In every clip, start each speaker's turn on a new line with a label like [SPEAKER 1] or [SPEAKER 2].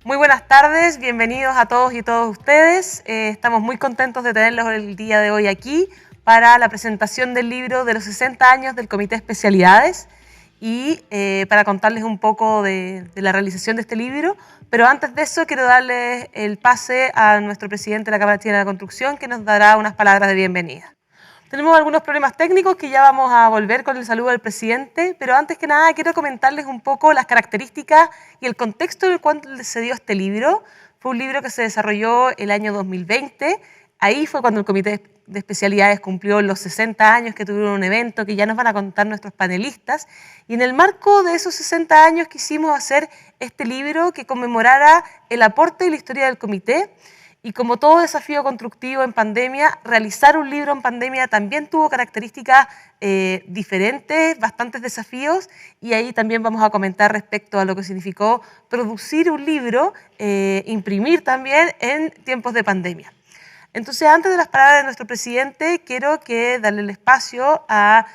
[SPEAKER 1] Muy buenas tardes, bienvenidos a todos y todas ustedes. Estamos muy contentos de tenerlos el día de hoy aquí para la presentación del libro de los 60 años del Comité de Especialidades y para contarles un poco de la realización de este libro. Pero antes de eso quiero darles el pase a nuestro presidente de la Cámara Chilena de la Construcción, que nos dará unas palabras de bienvenida. Tenemos algunos problemas técnicos que ya vamos a volver con el saludo del presidente, pero antes que nada quiero comentarles un poco las características y el contexto en el cual se dio este libro. Fue un libro que se desarrolló el año 2020, ahí fue cuando el Comité de Especialidades cumplió los 60 años, que tuvieron un evento que ya nos van a contar nuestros panelistas, y en el marco de esos 60 años quisimos hacer este libro que conmemorara el aporte y la historia del comité. Y como todo desafío constructivo en pandemia, realizar un libro en pandemia también tuvo características diferentes, bastantes desafíos, y ahí también vamos a comentar respecto a lo que significó producir un libro, imprimir también en tiempos de pandemia. Entonces, antes de las palabras de nuestro presidente, quiero darle el espacio a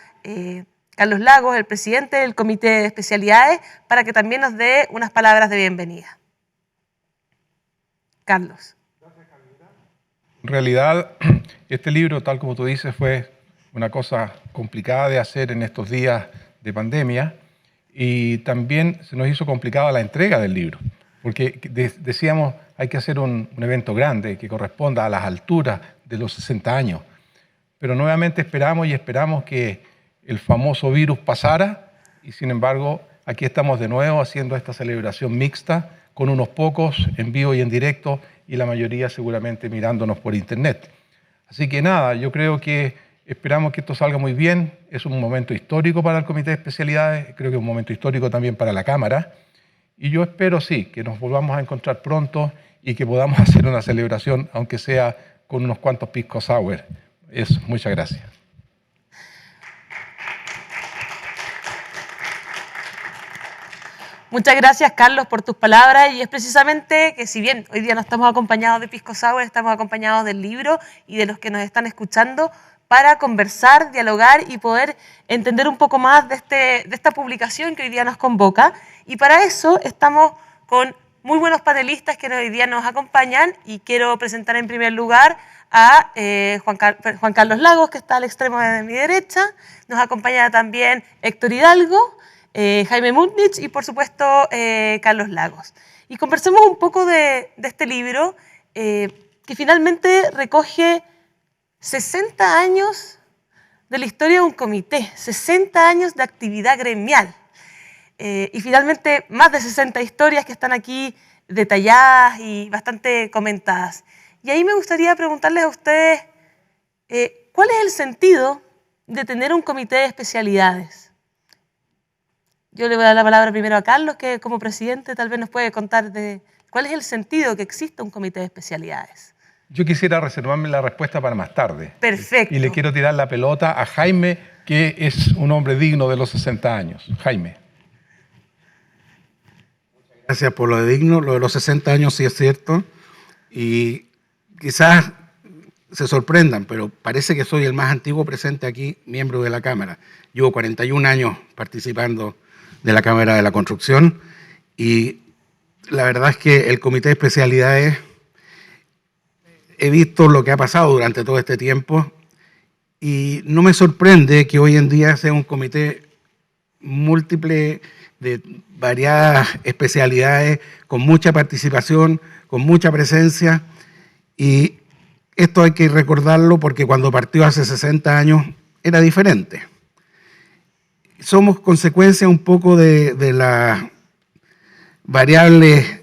[SPEAKER 1] Carlos Lagos, el presidente del Comité de Especialidades, para que también nos dé unas palabras de bienvenida. Carlos.
[SPEAKER 2] En realidad, este libro, tal como tú dices, fue una cosa complicada de hacer en estos días de pandemia y también se nos hizo complicada la entrega del libro, porque decíamos hay que hacer un evento grande que corresponda a las alturas de los 60 años, pero nuevamente esperamos que el famoso virus pasara y sin embargo aquí estamos de nuevo haciendo esta celebración mixta con unos pocos en vivo y en directo y la mayoría seguramente mirándonos por internet. Así que nada, yo creo que esperamos que esto salga muy bien. Es un momento histórico para el Comité de Especialidades, creo que es un momento histórico también para la Cámara. Y yo espero, sí, que nos volvamos a encontrar pronto y que podamos hacer una celebración, aunque sea con unos cuantos pisco sour. Eso, muchas gracias.
[SPEAKER 1] Muchas gracias, Carlos, por tus palabras, y es precisamente que si bien hoy día no estamos acompañados de Pisco Sour, estamos acompañados del libro y de los que nos están escuchando para conversar, dialogar y poder entender un poco más de esta publicación que hoy día nos convoca. Y para eso estamos con muy buenos panelistas que hoy día nos acompañan y quiero presentar en primer lugar a Juan Carlos Lagos, que está al extremo de mi derecha. Nos acompaña también Héctor Hidalgo, Jaime Múnich y por supuesto Carlos Lagos. Y conversemos un poco de este libro que finalmente recoge 60 años de la historia de un comité, 60 años de actividad gremial y finalmente más de 60 historias que están aquí detalladas y bastante comentadas. Y ahí me gustaría preguntarles a ustedes ¿cuál es el sentido de tener un comité de especialidades? Yo le voy a dar la palabra primero a Carlos, que como presidente tal vez nos puede contar de cuál es el sentido que exista un comité de especialidades.
[SPEAKER 2] Yo quisiera reservarme la respuesta para más tarde.
[SPEAKER 1] Perfecto.
[SPEAKER 2] Y le quiero tirar la pelota a Jaime, que es un hombre digno de los 60 años. Jaime.
[SPEAKER 3] Gracias por lo de digno. Lo de los 60 años sí es cierto. Y quizás se sorprendan, pero parece que soy el más antiguo presente aquí, miembro de la Cámara. Llevo 41 años participando de la Cámara de la Construcción y la verdad es que el Comité de Especialidades, he visto lo que ha pasado durante todo este tiempo y no me sorprende que hoy en día sea un comité múltiple de variadas especialidades, con mucha participación, con mucha presencia, y esto hay que recordarlo porque cuando partió hace 60 años era diferente. Somos consecuencia un poco de las variables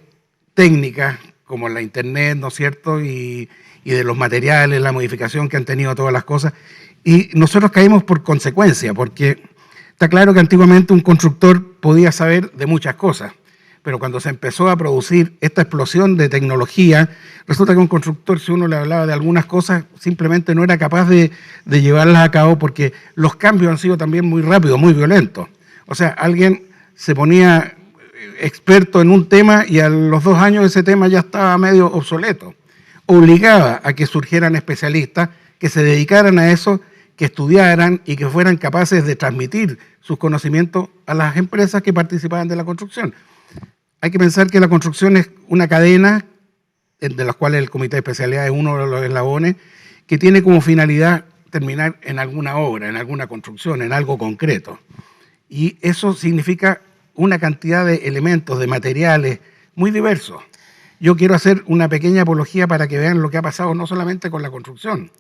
[SPEAKER 3] técnicas, como la internet, ¿no es cierto?, y de los materiales, la modificación que han tenido todas las cosas, y nosotros caímos por consecuencia, porque está claro que antiguamente un constructor podía saber de muchas cosas, pero cuando se empezó a producir esta explosión de tecnología, resulta que un constructor, si uno le hablaba de algunas cosas, simplemente no era capaz de llevarlas a cabo porque los cambios han sido también muy rápidos, muy violentos. O sea, alguien se ponía experto en un tema y a los 2 años ese tema ya estaba medio obsoleto. Obligaba a que surgieran especialistas que se dedicaran a eso, que estudiaran y que fueran capaces de transmitir sus conocimientos a las empresas que participaban de la construcción. hay que pensar que la construcción es una cadena, de las cuales el Comité de Especialidades es uno de los eslabones, que tiene como finalidad terminar en alguna obra, en alguna construcción, en algo concreto. Y eso significa una cantidad de elementos, de materiales muy diversos. Yo quiero hacer una pequeña apología para que vean lo que ha pasado no solamente con la construcción.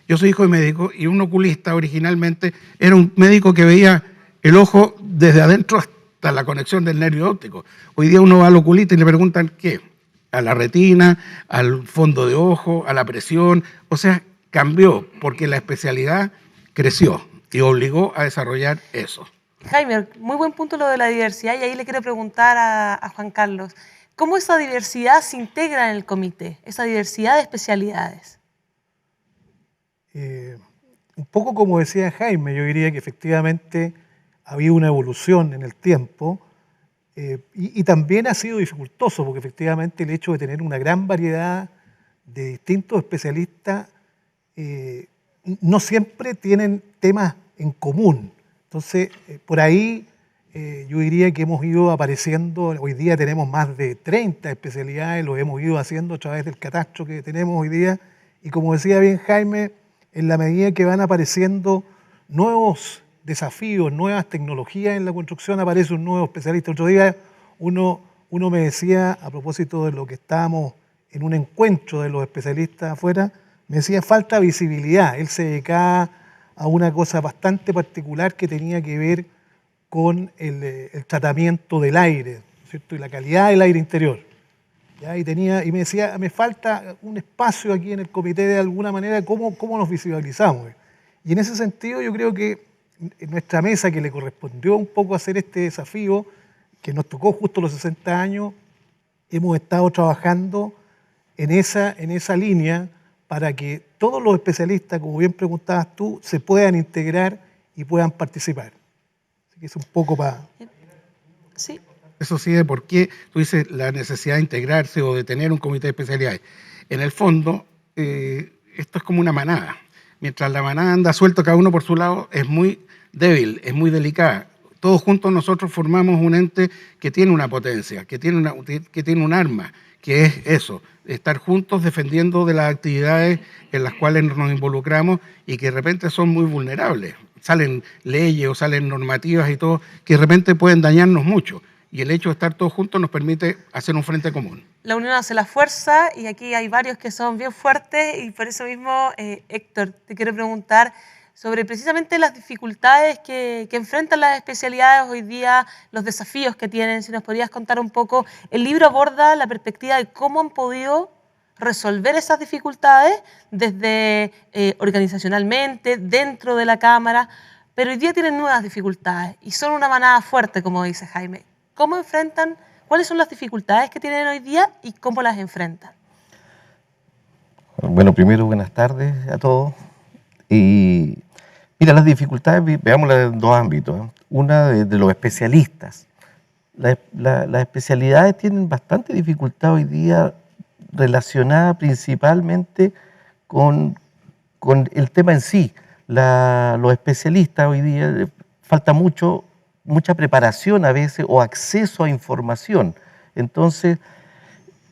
[SPEAKER 3] Yo soy hijo de médico y un oculista originalmente era un médico que veía el ojo desde adentro hasta la conexión del nervio óptico. Hoy día uno va al oculista y le preguntan ¿qué? A la retina, al fondo de ojo, a la presión. O sea, cambió porque la especialidad creció y obligó a desarrollar eso.
[SPEAKER 1] Jaime, muy buen punto lo de la diversidad, y ahí le quiero preguntar a Juan Carlos, ¿cómo esa diversidad se integra en el comité, esa diversidad de especialidades?
[SPEAKER 4] Un poco como decía Jaime, yo diría que efectivamente ha habido una evolución en el tiempo y también ha sido dificultoso, porque efectivamente el hecho de tener una gran variedad de distintos especialistas no siempre tienen temas en común. Entonces, por ahí yo diría que hemos ido apareciendo, hoy día tenemos más de 30 especialidades, lo hemos ido haciendo a través del catastro que tenemos hoy día, y como decía bien Jaime, en la medida que van apareciendo nuevos desafíos, nuevas tecnologías en la construcción, aparece un nuevo especialista. Otro día uno me decía, a propósito de lo que estábamos en un encuentro de los especialistas afuera, me decía falta visibilidad. Él se dedicaba a una cosa bastante particular que tenía que ver con el tratamiento del aire, ¿cierto? Y la calidad del aire interior. ¿Ya? Y me decía, me falta un espacio aquí en el comité de alguna manera, ¿cómo nos visibilizamos? Y en ese sentido yo creo que en nuestra mesa, que le correspondió un poco hacer este desafío, que nos tocó justo los 60 años, hemos estado trabajando en esa línea para que todos los especialistas, como bien preguntabas tú, se puedan integrar y puedan participar. Así que es un poco para...
[SPEAKER 1] Sí.
[SPEAKER 3] Eso sí, de por qué tú dices la necesidad de integrarse o de tener un comité de especialidades. En el fondo, esto es como una manada. Mientras la manada anda suelto cada uno por su lado, es muy débil, es muy delicada. Todos juntos nosotros formamos un ente que tiene una potencia, que tiene un arma, que es eso, estar juntos defendiendo de las actividades en las cuales nos involucramos y que de repente son muy vulnerables. Salen leyes o salen normativas y todo que de repente pueden dañarnos mucho. Y el hecho de estar todos juntos nos permite hacer un frente común.
[SPEAKER 1] La unión hace la fuerza, y aquí hay varios que son bien fuertes, y por eso mismo, Héctor, te quiero preguntar sobre precisamente las dificultades que enfrentan las especialidades hoy día, los desafíos que tienen. Si nos podrías contar un poco, el libro aborda la perspectiva de cómo han podido resolver esas dificultades desde organizacionalmente, dentro de la Cámara, pero hoy día tienen nuevas dificultades y son una manada fuerte, como dice Jaime. ¿Cómo enfrentan, cuáles son las dificultades que tienen hoy día y cómo las enfrentan?
[SPEAKER 5] Bueno, primero buenas tardes a todos. Y mira, las dificultades, veámoslas en dos ámbitos. Una de los especialistas. Las especialidades tienen bastante dificultad hoy día relacionada principalmente con el tema en sí. Los especialistas hoy día falta mucha preparación a veces o acceso a información. Entonces,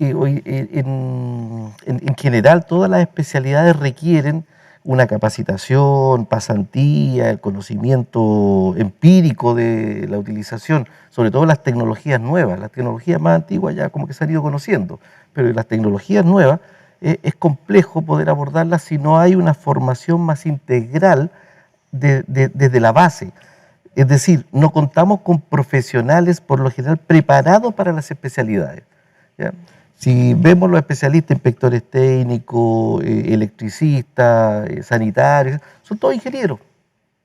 [SPEAKER 5] en general todas las especialidades requieren una capacitación, pasantía, el conocimiento empírico de la utilización, sobre todo las tecnologías nuevas. Las tecnologías más antiguas ya como que se han ido conociendo, pero las tecnologías nuevas es complejo poder abordarlas si no hay una formación más integral desde la base. Es decir, no contamos con profesionales por lo general preparados para las especialidades, ¿ya? Si vemos los especialistas, inspectores técnicos, electricistas, sanitarios, son todos ingenieros,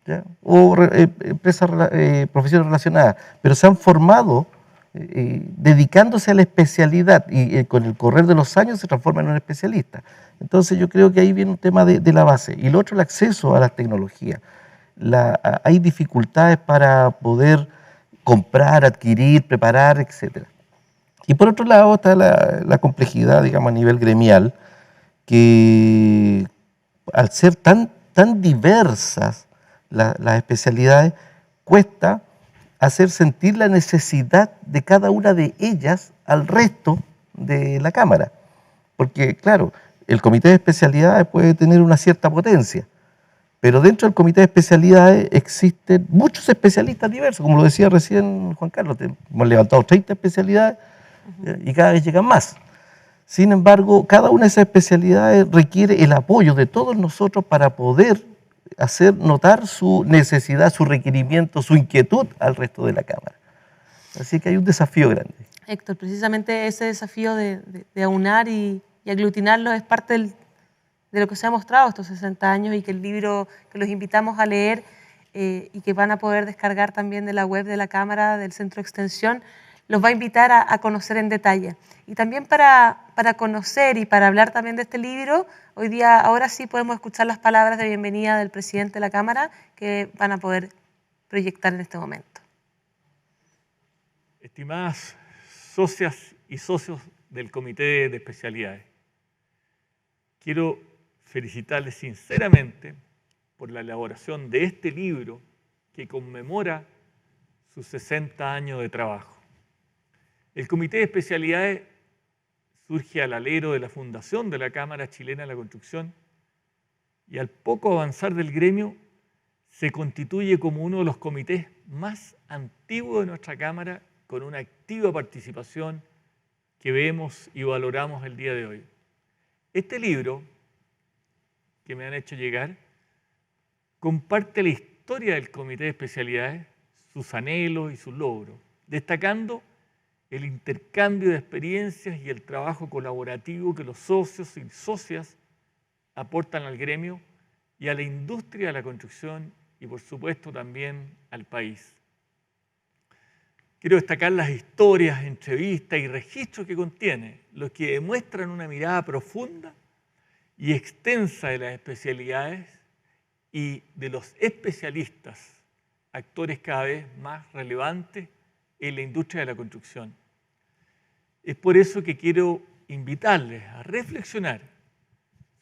[SPEAKER 5] ¿ya? O profesiones relacionadas, pero se han formado dedicándose a la especialidad y con el correr de los años se transforman en un especialista. Entonces yo creo que ahí viene un tema de la base. Y lo otro, el acceso a las tecnologías. Hay dificultades para poder comprar, adquirir, preparar, etcétera. Y por otro lado está la complejidad, digamos, a nivel gremial, que al ser tan diversas las especialidades, cuesta hacer sentir la necesidad de cada una de ellas al resto de la Cámara. Porque, claro, el comité de especialidades puede tener una cierta potencia, pero dentro del comité de especialidades existen muchos especialistas diversos, como lo decía recién Juan Carlos, hemos levantado 30 especialidades y cada vez llegan más. Sin embargo, cada una de esas especialidades requiere el apoyo de todos nosotros para poder hacer notar su necesidad, su requerimiento, su inquietud al resto de la Cámara. Así que hay un desafío grande.
[SPEAKER 1] Héctor, precisamente ese desafío de aunar y aglutinarlos es parte de lo que se ha mostrado estos 60 años y que el libro que los invitamos a leer y que van a poder descargar también de la web de la Cámara, del Centro de Extensión, los va a invitar a conocer en detalle. Y también para conocer y para hablar también de este libro, hoy día, ahora sí podemos escuchar las palabras de bienvenida del presidente de la Cámara que van a poder proyectar en este momento.
[SPEAKER 6] Estimadas socias y socios del Comité de Especialidades, quiero felicitarles sinceramente por la elaboración de este libro que conmemora sus 60 años de trabajo. El Comité de Especialidades surge al alero de la fundación de la Cámara Chilena de la Construcción y al poco avanzar del gremio se constituye como uno de los comités más antiguos de nuestra Cámara con una activa participación que vemos y valoramos el día de hoy. Este libro que me han hecho llegar comparte la historia del Comité de Especialidades, sus anhelos y sus logros, destacando el intercambio de experiencias y el trabajo colaborativo que los socios y socias aportan al gremio y a la industria de la construcción y, por supuesto, también al país. Quiero destacar las historias, entrevistas y registros que contiene, los que demuestran una mirada profunda y extensa de las especialidades y de los especialistas, actores cada vez más relevantes en la industria de la construcción. Es por eso que quiero invitarles a reflexionar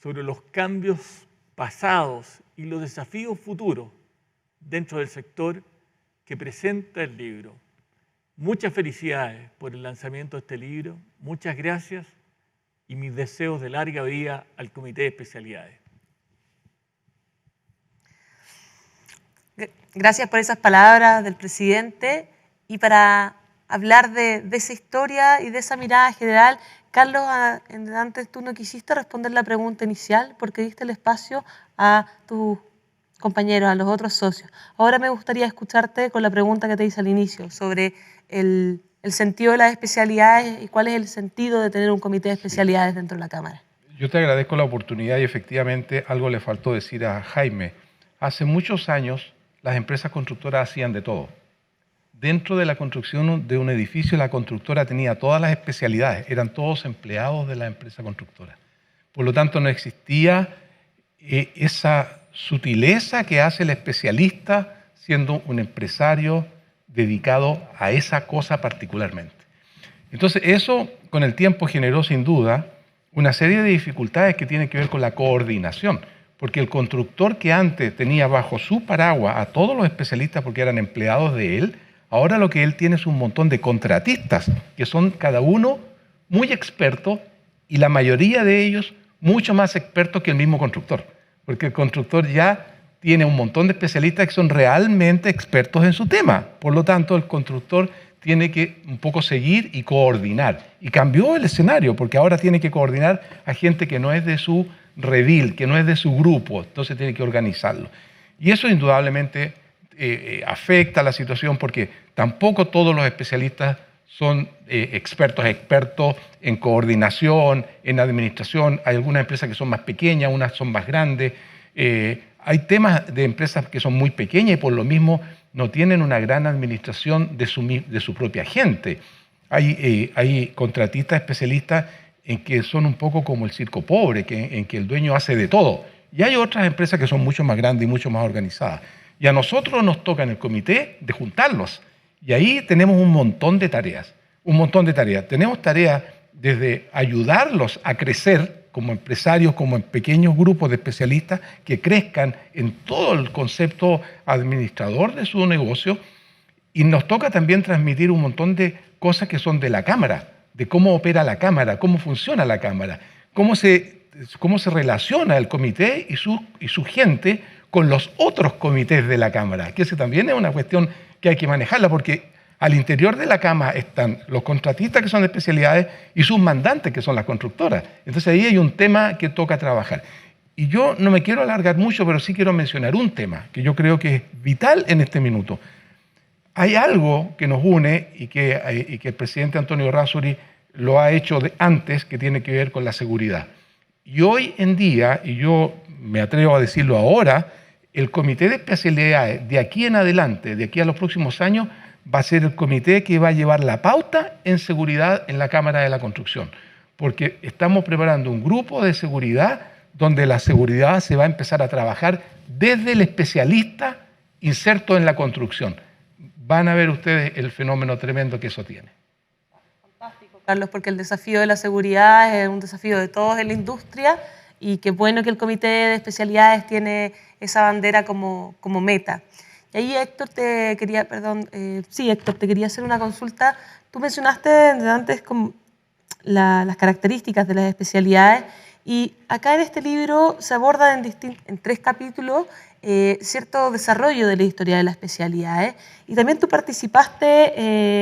[SPEAKER 6] sobre los cambios pasados y los desafíos futuros dentro del sector que presenta el libro. Muchas felicidades por el lanzamiento de este libro, muchas gracias y mis deseos de larga vida al Comité de Especialidades.
[SPEAKER 1] Gracias por esas palabras del presidente. Y para hablar de esa historia y de esa mirada general, Carlos, antes tú no quisiste responder la pregunta inicial porque diste el espacio a tus compañeros, a los otros socios. Ahora me gustaría escucharte con la pregunta que te hice al inicio sobre el sentido de las especialidades y cuál es el sentido de tener un comité de especialidades dentro de la Cámara.
[SPEAKER 2] Yo te agradezco la oportunidad y efectivamente algo le faltó decir a Jaime. Hace muchos años las empresas constructoras hacían de todo. Dentro de la construcción de un edificio, la constructora tenía todas las especialidades, eran todos empleados de la empresa constructora. Por lo tanto, no existía esa sutileza que hace el especialista siendo un empresario dedicado a esa cosa particularmente. Entonces, eso con el tiempo generó sin duda una serie de dificultades que tienen que ver con la coordinación, porque el constructor que antes tenía bajo su paraguas a todos los especialistas porque eran empleados de él, ahora lo que él tiene es un montón de contratistas, que son cada uno muy expertos y la mayoría de ellos mucho más expertos que el mismo constructor, porque el constructor ya tiene un montón de especialistas que son realmente expertos en su tema. Por lo tanto, el constructor tiene que un poco seguir y coordinar. Y cambió el escenario, porque ahora tiene que coordinar a gente que no es de su redil, que no es de su grupo, entonces tiene que organizarlo. Y eso indudablemente afecta la situación porque tampoco todos los especialistas son expertos en coordinación, en administración. Hay algunas empresas que son más pequeñas, unas son más grandes. Hay temas de empresas que son muy pequeñas y por lo mismo no tienen una gran administración de su propia gente. Hay contratistas especialistas en que son un poco como el circo pobre, en que el dueño hace de todo. Y hay otras empresas que son mucho más grandes y mucho más organizadas. Y a nosotros nos toca en el comité de juntarlos. Y ahí tenemos un montón de tareas, Tenemos tareas desde ayudarlos a crecer como empresarios, como en pequeños grupos de especialistas que crezcan en todo el concepto administrador de su negocio, Y nos toca también transmitir un montón de cosas que son de la Cámara, de cómo opera la Cámara, cómo funciona la Cámara, cómo se relaciona el comité y su gente con los otros comités de la Cámara, que ese también es una cuestión que hay que manejarla, porque al interior de la Cámara están los contratistas, que son de especialidades, y sus mandantes, que son las constructoras. Entonces ahí hay un tema que toca trabajar. Y yo no me quiero alargar mucho, pero sí quiero mencionar un tema que yo creo que es vital en este minuto. Hay algo que nos une y que el presidente Antonio Errázuriz lo ha hecho antes, que tiene que ver con la seguridad. Y hoy en día, y yo me atrevo a decirlo ahora, el comité de especialidades de aquí en adelante, de aquí a los próximos años, va a ser el comité que va a llevar la pauta en seguridad en la Cámara de la Construcción. Porque estamos preparando un grupo de seguridad donde la seguridad se va a empezar a trabajar desde el especialista inserto en la construcción. Van a ver ustedes el fenómeno tremendo que eso tiene.
[SPEAKER 1] Fantástico, Carlos, porque el desafío de la seguridad es un desafío de todos en la industria y qué bueno que el Comité de Especialidades tiene esa bandera como meta. Y ahí, Héctor, te quería hacer una consulta. Tú mencionaste antes como las características de las especialidades y acá en este libro se aborda en 3 capítulos cierto desarrollo de la historia de las especialidades y también tú participaste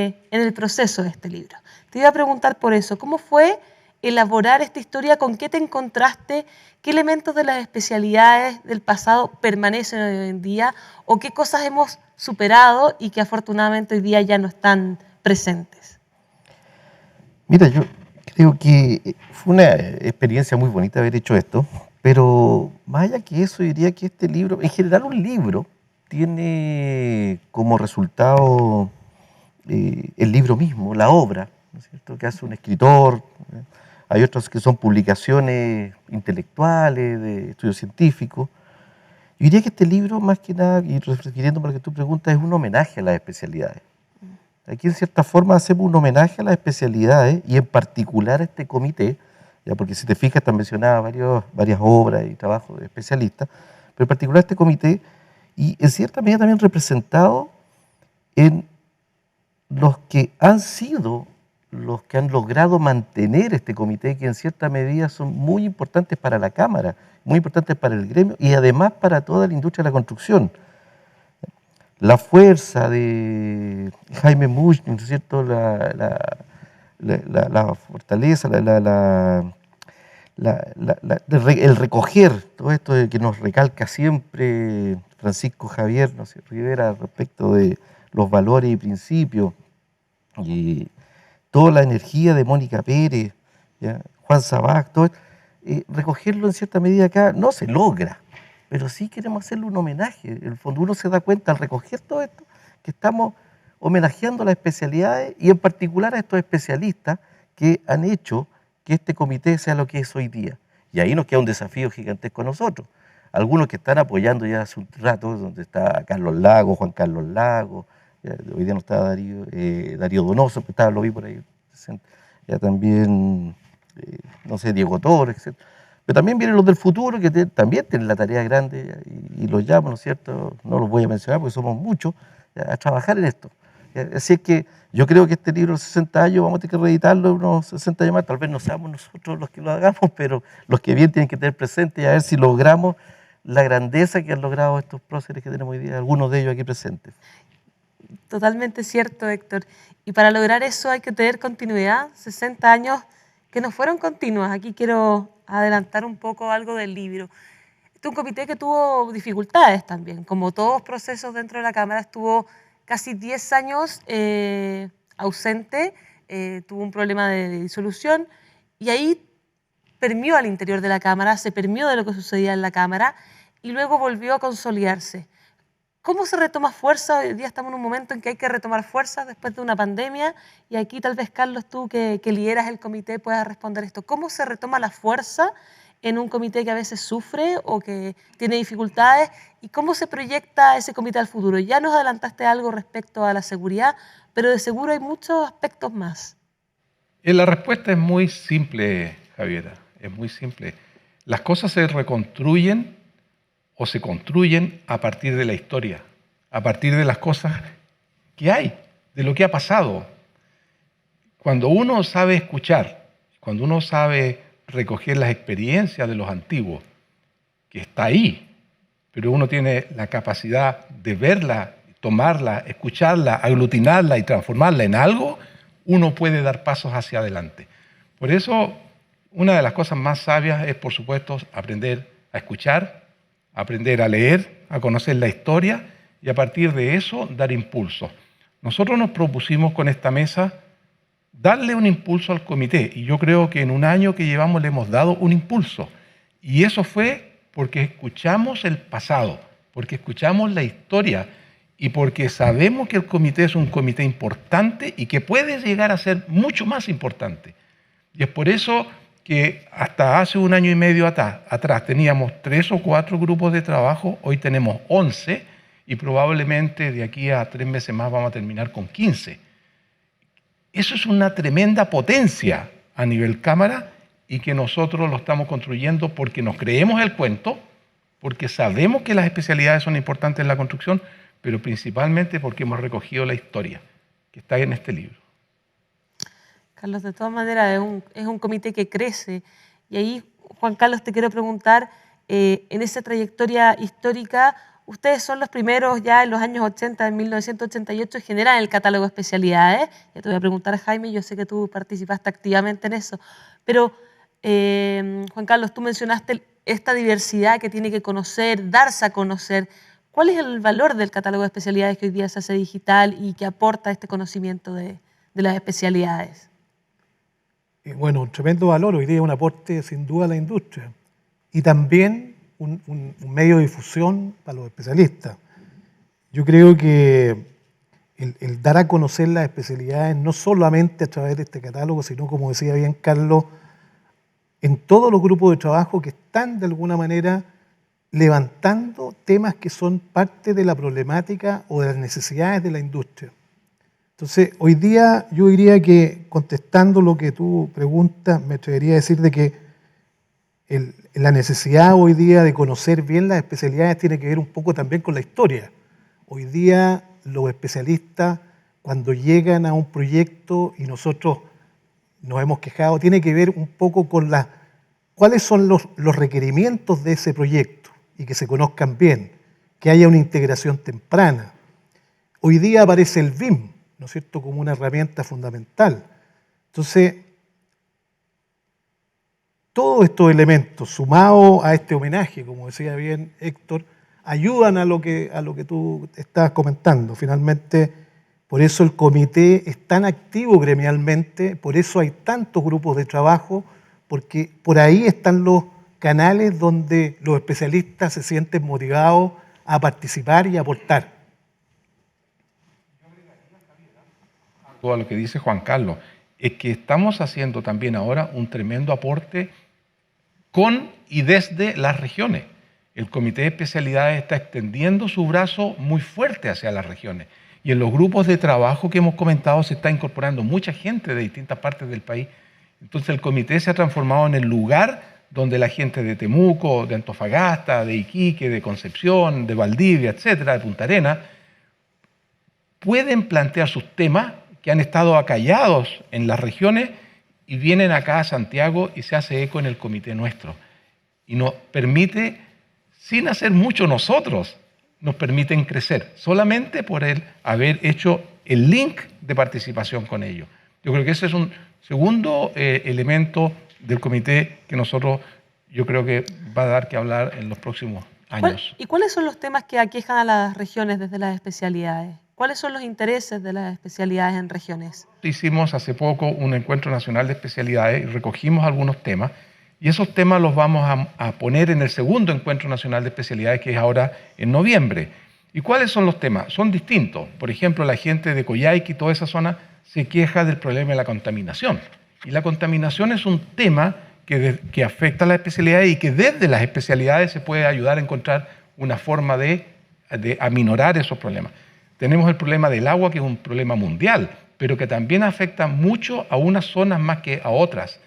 [SPEAKER 1] en el proceso de este libro. Te iba a preguntar por eso, ¿cómo fue elaborar esta historia? ¿Con qué te encontraste? ¿Qué elementos de las especialidades del pasado permanecen hoy en día? ¿O qué cosas hemos superado y que afortunadamente hoy día ya no están presentes?
[SPEAKER 5] Mira, yo creo que fue una experiencia muy bonita haber hecho esto, pero más allá que eso, diría que este libro, en general un libro, tiene como resultado el libro mismo, la obra, ¿no es cierto?, que hace un escritor. Hay otros que son publicaciones intelectuales, de estudios científicos. Yo diría que este libro, más que nada, y refiriéndome a lo que tú preguntas, es un homenaje a las especialidades. Aquí, en cierta forma, hacemos un homenaje a las especialidades y en particular a este comité, ya porque si te fijas, están mencionadas varias obras y trabajos de especialistas, pero en particular este comité, y en cierta medida también representado en los que han sido los que han logrado mantener este comité, que en cierta medida son muy importantes para la Cámara, muy importantes para el gremio y además para toda la industria de la construcción. La fuerza de Jaime Musch, ¿no es cierto?, la fortaleza, el recoger todo esto que nos recalca siempre Francisco Javier, ¿no?, Rivera, respecto de los valores y principios, y toda la energía de Mónica Pérez, ¿ya?, Juan Sabac, todo esto, recogerlo en cierta medida acá no se logra, pero sí queremos hacerle un homenaje. En el fondo uno se da cuenta al recoger todo esto que estamos homenajeando las especialidades y en particular a estos especialistas que han hecho que este comité sea lo que es hoy día. Y ahí nos queda un desafío gigantesco a nosotros. Algunos que están apoyando ya hace un rato, donde está Carlos Lagos, Juan Carlos Lagos, hoy día no está Darío Donoso, que lo vi por ahí presente, ya también, no sé, Diego Torres, etc. Pero también vienen los del futuro, que también tienen la tarea grande, y los llamo, ¿no es cierto?, no los voy a mencionar porque somos muchos, a trabajar en esto. Así es que yo creo que este libro de 60 años vamos a tener que reeditarlo unos 60 años más, tal vez no seamos nosotros los que lo hagamos, pero los que bien tienen que tener presente y a ver si logramos la grandeza que han logrado estos próceres que tenemos hoy día, algunos de ellos aquí presentes.
[SPEAKER 1] Totalmente cierto, Héctor. Y para lograr eso hay que tener continuidad, 60 años que no fueron continuas. Aquí quiero adelantar un poco algo del libro. Este es un comité que tuvo dificultades también, como todos procesos dentro de la Cámara, estuvo casi 10 años ausente, tuvo un problema de disolución y ahí permeó al interior de la Cámara, se permeó de lo que sucedía en la Cámara y luego volvió a consolidarse. ¿Cómo se retoma fuerza? Hoy día estamos en un momento en que hay que retomar fuerza después de una pandemia y aquí tal vez, Carlos, tú que lideras el comité puedas responder esto. ¿Cómo se retoma la fuerza en un comité que a veces sufre o que tiene dificultades y cómo se proyecta ese comité al futuro? Ya nos adelantaste algo respecto a la seguridad, pero de seguro hay muchos aspectos más.
[SPEAKER 2] La respuesta es muy simple, Javiera, es muy simple. Las cosas se reconstruyen o se construyen a partir de la historia, a partir de las cosas que hay, de lo que ha pasado. Cuando uno sabe escuchar, cuando uno sabe recoger las experiencias de los antiguos, que está ahí, pero uno tiene la capacidad de verla, tomarla, escucharla, aglutinarla y transformarla en algo, uno puede dar pasos hacia adelante. Por eso, una de las cosas más sabias es, por supuesto, aprender a escuchar, aprender a leer, a conocer la historia y a partir de eso dar impulso. Nosotros nos propusimos con esta mesa darle un impulso al comité y yo creo que en un año que llevamos le hemos dado un impulso. Y eso fue porque escuchamos el pasado, porque escuchamos la historia y porque sabemos que el comité es un comité importante y que puede llegar a ser mucho más importante. Y es por eso que hasta hace un año y medio atrás teníamos 3 o 4 grupos de trabajo, hoy tenemos 11 y probablemente de aquí a 3 meses más vamos a terminar con 15. Eso es una tremenda potencia a nivel Cámara y que nosotros lo estamos construyendo porque nos creemos el cuento, porque sabemos que las especialidades son importantes en la construcción, pero principalmente porque hemos recogido la historia que está en este libro.
[SPEAKER 1] Carlos, de todas maneras, es un comité que crece. Y ahí, Juan Carlos, te quiero preguntar, en esa trayectoria histórica, ustedes son los primeros ya en los años 80, en 1988, en generar el catálogo de especialidades. Ya te voy a preguntar, Jaime, yo sé que tú participaste activamente en eso. Pero, Juan Carlos, tú mencionaste esta diversidad que tiene que conocer, darse a conocer. ¿Cuál es el valor del catálogo de especialidades que hoy día se hace digital y que aporta este conocimiento de las especialidades?
[SPEAKER 4] Bueno, un tremendo valor, hoy día es un aporte sin duda a la industria y también un medio de difusión para los especialistas. Yo creo que el dar a conocer las especialidades no solamente a través de este catálogo, sino, como decía bien Carlos, en todos los grupos de trabajo que están de alguna manera levantando temas que son parte de la problemática o de las necesidades de la industria. Entonces, hoy día yo diría que, contestando lo que tú preguntas, me atrevería a decir de que la necesidad hoy día de conocer bien las especialidades tiene que ver un poco también con la historia. Hoy día los especialistas, cuando llegan a un proyecto y nosotros nos hemos quejado, tiene que ver un poco con cuáles son los requerimientos de ese proyecto y que se conozcan bien, que haya una integración temprana. Hoy día aparece el BIM, ¿no es cierto?, como una herramienta fundamental. Entonces, todos estos elementos, sumados a este homenaje, como decía bien Héctor, ayudan a lo que tú estabas comentando. Finalmente, por eso el comité es tan activo gremialmente, por eso hay tantos grupos de trabajo, porque por ahí están los canales donde los especialistas se sienten motivados a participar y a aportar.
[SPEAKER 2] A lo que dice Juan Carlos, es que estamos haciendo también ahora un tremendo aporte con y desde las regiones. El Comité de Especialidades está extendiendo su brazo muy fuerte hacia las regiones. Y en los grupos de trabajo que hemos comentado se está incorporando mucha gente de distintas partes del país. Entonces el comité se ha transformado en el lugar donde la gente de Temuco, de Antofagasta, de Iquique, de Concepción, de Valdivia, etcétera, de Punta Arenas, pueden plantear sus temas que han estado acallados en las regiones y vienen acá a Santiago y se hace eco en el comité nuestro. Y nos permite, sin hacer mucho nosotros, nos permiten crecer, solamente por el haber hecho el link de participación con ellos. Yo creo que ese es un segundo elemento del comité que nosotros, yo creo que va a dar que hablar en los próximos años.
[SPEAKER 1] ¿Y cuáles son los temas que aquejan a las regiones desde las especialidades? ¿Cuáles son los intereses de las especialidades en regiones?
[SPEAKER 2] Hicimos hace poco un encuentro nacional de especialidades y recogimos algunos temas y esos temas los vamos a poner en el segundo encuentro nacional de especialidades que es ahora en noviembre. ¿Y cuáles son los temas? Son distintos. Por ejemplo, la gente de Coyhaique y toda esa zona se queja del problema de la contaminación. Y la contaminación es un tema que afecta a las especialidades y que desde las especialidades se puede ayudar a encontrar una forma de aminorar esos problemas. Tenemos el problema del agua, que es un problema mundial, pero que también afecta mucho a unas zonas más que a otras.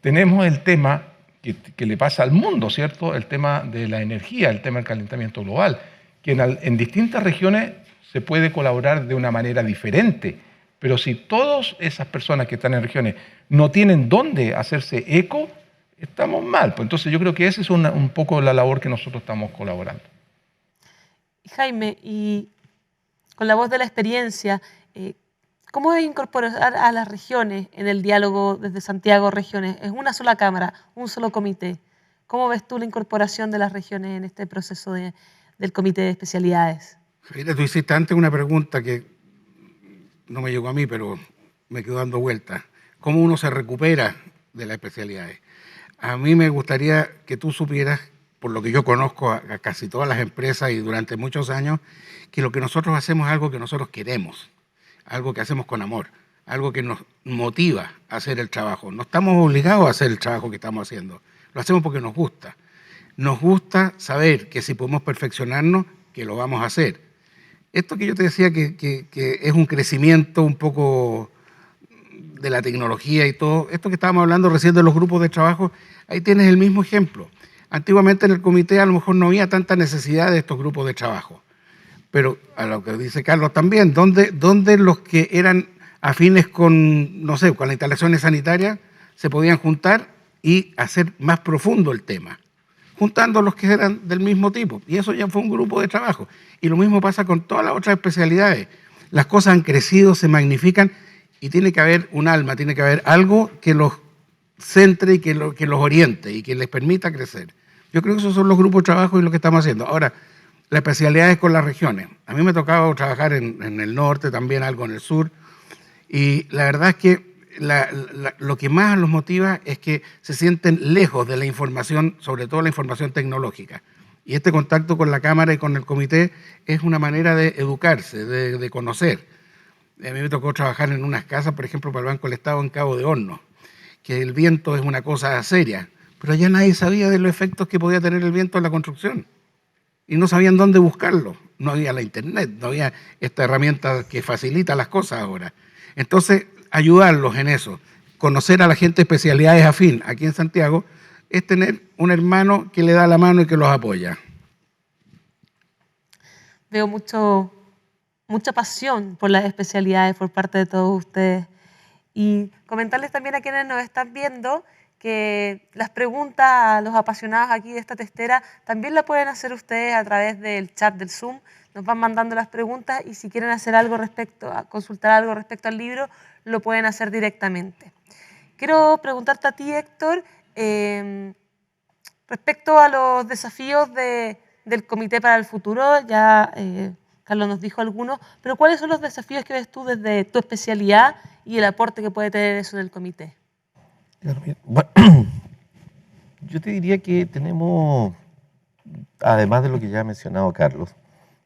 [SPEAKER 2] Tenemos el tema que le pasa al mundo, ¿cierto? El tema de la energía, el tema del calentamiento global, que en distintas regiones se puede colaborar de una manera diferente. Pero si todas esas personas que están en regiones no tienen dónde hacerse eco, estamos mal. Pues entonces yo creo que esa es un poco la labor que nosotros estamos colaborando.
[SPEAKER 1] Jaime, y con la voz de la experiencia, ¿cómo es incorporar a las regiones en el diálogo desde Santiago Regiones? Es una sola cámara, un solo comité. ¿Cómo ves tú la incorporación de las regiones en este proceso del comité de especialidades?
[SPEAKER 3] Javier, tú hiciste antes una pregunta que no me llegó a mí, pero me quedó dando vueltas. ¿Cómo uno se recupera de las especialidades? A mí me gustaría que tú supieras, por lo que yo conozco a casi todas las empresas y durante muchos años, que lo que nosotros hacemos es algo que nosotros queremos, algo que hacemos con amor, algo que nos motiva a hacer el trabajo. No estamos obligados a hacer el trabajo que estamos haciendo, lo hacemos porque nos gusta. Nos gusta saber que si podemos perfeccionarnos, que lo vamos a hacer. Esto que yo te decía que es un crecimiento un poco de la tecnología y todo, esto que estábamos hablando recién de los grupos de trabajo, ahí tienes el mismo ejemplo. Antiguamente en el comité a lo mejor no había tanta necesidad de estos grupos de trabajo, pero a lo que dice Carlos también, ¿dónde los que eran afines con, no sé, con las instalaciones sanitarias se podían juntar y hacer más profundo el tema? Juntando los que eran del mismo tipo, y eso ya fue un grupo de trabajo. Y lo mismo pasa con todas las otras especialidades. Las cosas han crecido, se magnifican, y tiene que haber un alma, tiene que haber algo que los centre y que los oriente y que les permita crecer. Yo creo que esos son los grupos de trabajo y lo que estamos haciendo. Ahora, las especialidades con las regiones. A mí me tocaba trabajar en el norte, también algo en el sur, y la verdad es que lo que más los motiva es que se sienten lejos de la información, sobre todo la información tecnológica. Y este contacto con la Cámara y con el comité es una manera de educarse, de conocer. A mí me tocó trabajar en unas casas, por ejemplo, para el Banco del Estado en Cabo de Hornos, que el viento es una cosa seria, pero allá nadie sabía de los efectos que podía tener el viento en la construcción. Y no sabían dónde buscarlo. No había la internet, no había esta herramienta que facilita las cosas ahora. Entonces, ayudarlos en eso, conocer a la gente de especialidades afín aquí en Santiago, es tener un hermano que le da la mano y que los apoya.
[SPEAKER 1] Veo mucha pasión por las especialidades por parte de todos ustedes. Y comentarles también a quienes nos están viendo que las preguntas a los apasionados aquí de esta testera también la pueden hacer ustedes a través del chat del Zoom. Nos van mandando las preguntas y si quieren hacer algo consultar algo respecto al libro, lo pueden hacer directamente. Quiero preguntarte a ti, Héctor, respecto a los desafíos del Comité para el Futuro. Ya Carlos nos dijo algunos, pero ¿cuáles son los desafíos que ves tú desde tu especialidad y el aporte que puede tener eso en el comité?
[SPEAKER 5] Bueno, yo te diría que tenemos, además de lo que ya ha mencionado Carlos,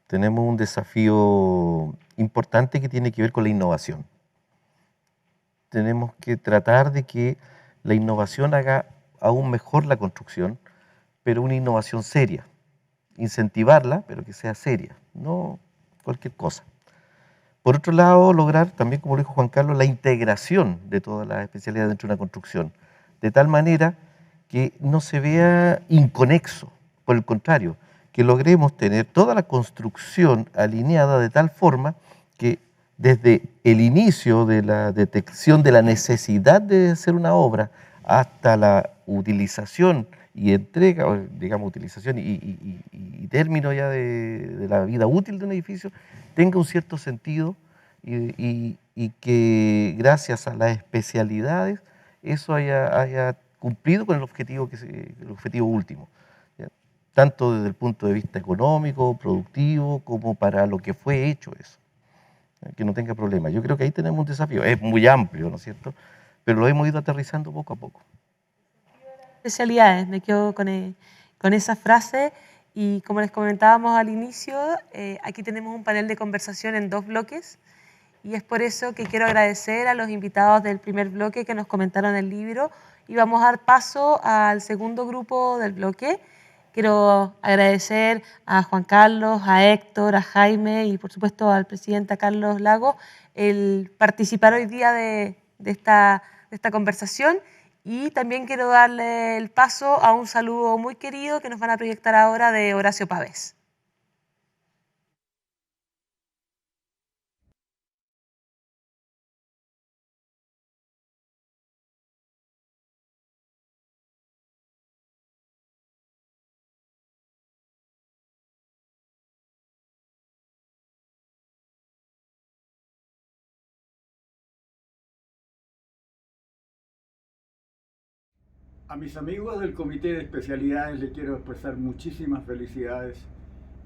[SPEAKER 5] tenemos un desafío importante que tiene que ver con la innovación. Tenemos que tratar de que la innovación haga aún mejor la construcción, pero una innovación seria. Incentivarla, pero que sea seria, no cualquier cosa. Por otro lado, lograr también, como lo dijo Juan Carlos, la integración de todas las especialidades dentro de una construcción, de tal manera que no se vea inconexo, por el contrario, que logremos tener toda la construcción alineada de tal forma que desde el inicio de la detección de la necesidad de hacer una obra hasta la utilización y entrega, o digamos utilización y término ya de la vida útil de un edificio, tenga un cierto sentido y que gracias a las especialidades eso haya cumplido con el objetivo, el objetivo último, ¿ya? Tanto desde el punto de vista económico, productivo, como para lo que fue hecho eso, ¿ya? Que no tenga problemas. Yo creo que ahí tenemos un desafío, es muy amplio, ¿no es cierto?, pero lo hemos ido aterrizando poco a poco.
[SPEAKER 1] Especialidades, me quedo con esa frase y como les comentábamos al inicio, aquí tenemos un panel de conversación en 2 bloques y es por eso que quiero agradecer a los invitados del primer bloque que nos comentaron el libro y vamos a dar paso al segundo grupo del bloque. Quiero agradecer a Juan Carlos, a Héctor, a Jaime y por supuesto al presidente a Carlos Lago el participar hoy día de esta conversación. Y también quiero darle el paso a un saludo muy querido que nos van a proyectar ahora de Horacio Pavés.
[SPEAKER 7] A mis amigos del Comité de Especialidades les quiero expresar muchísimas felicidades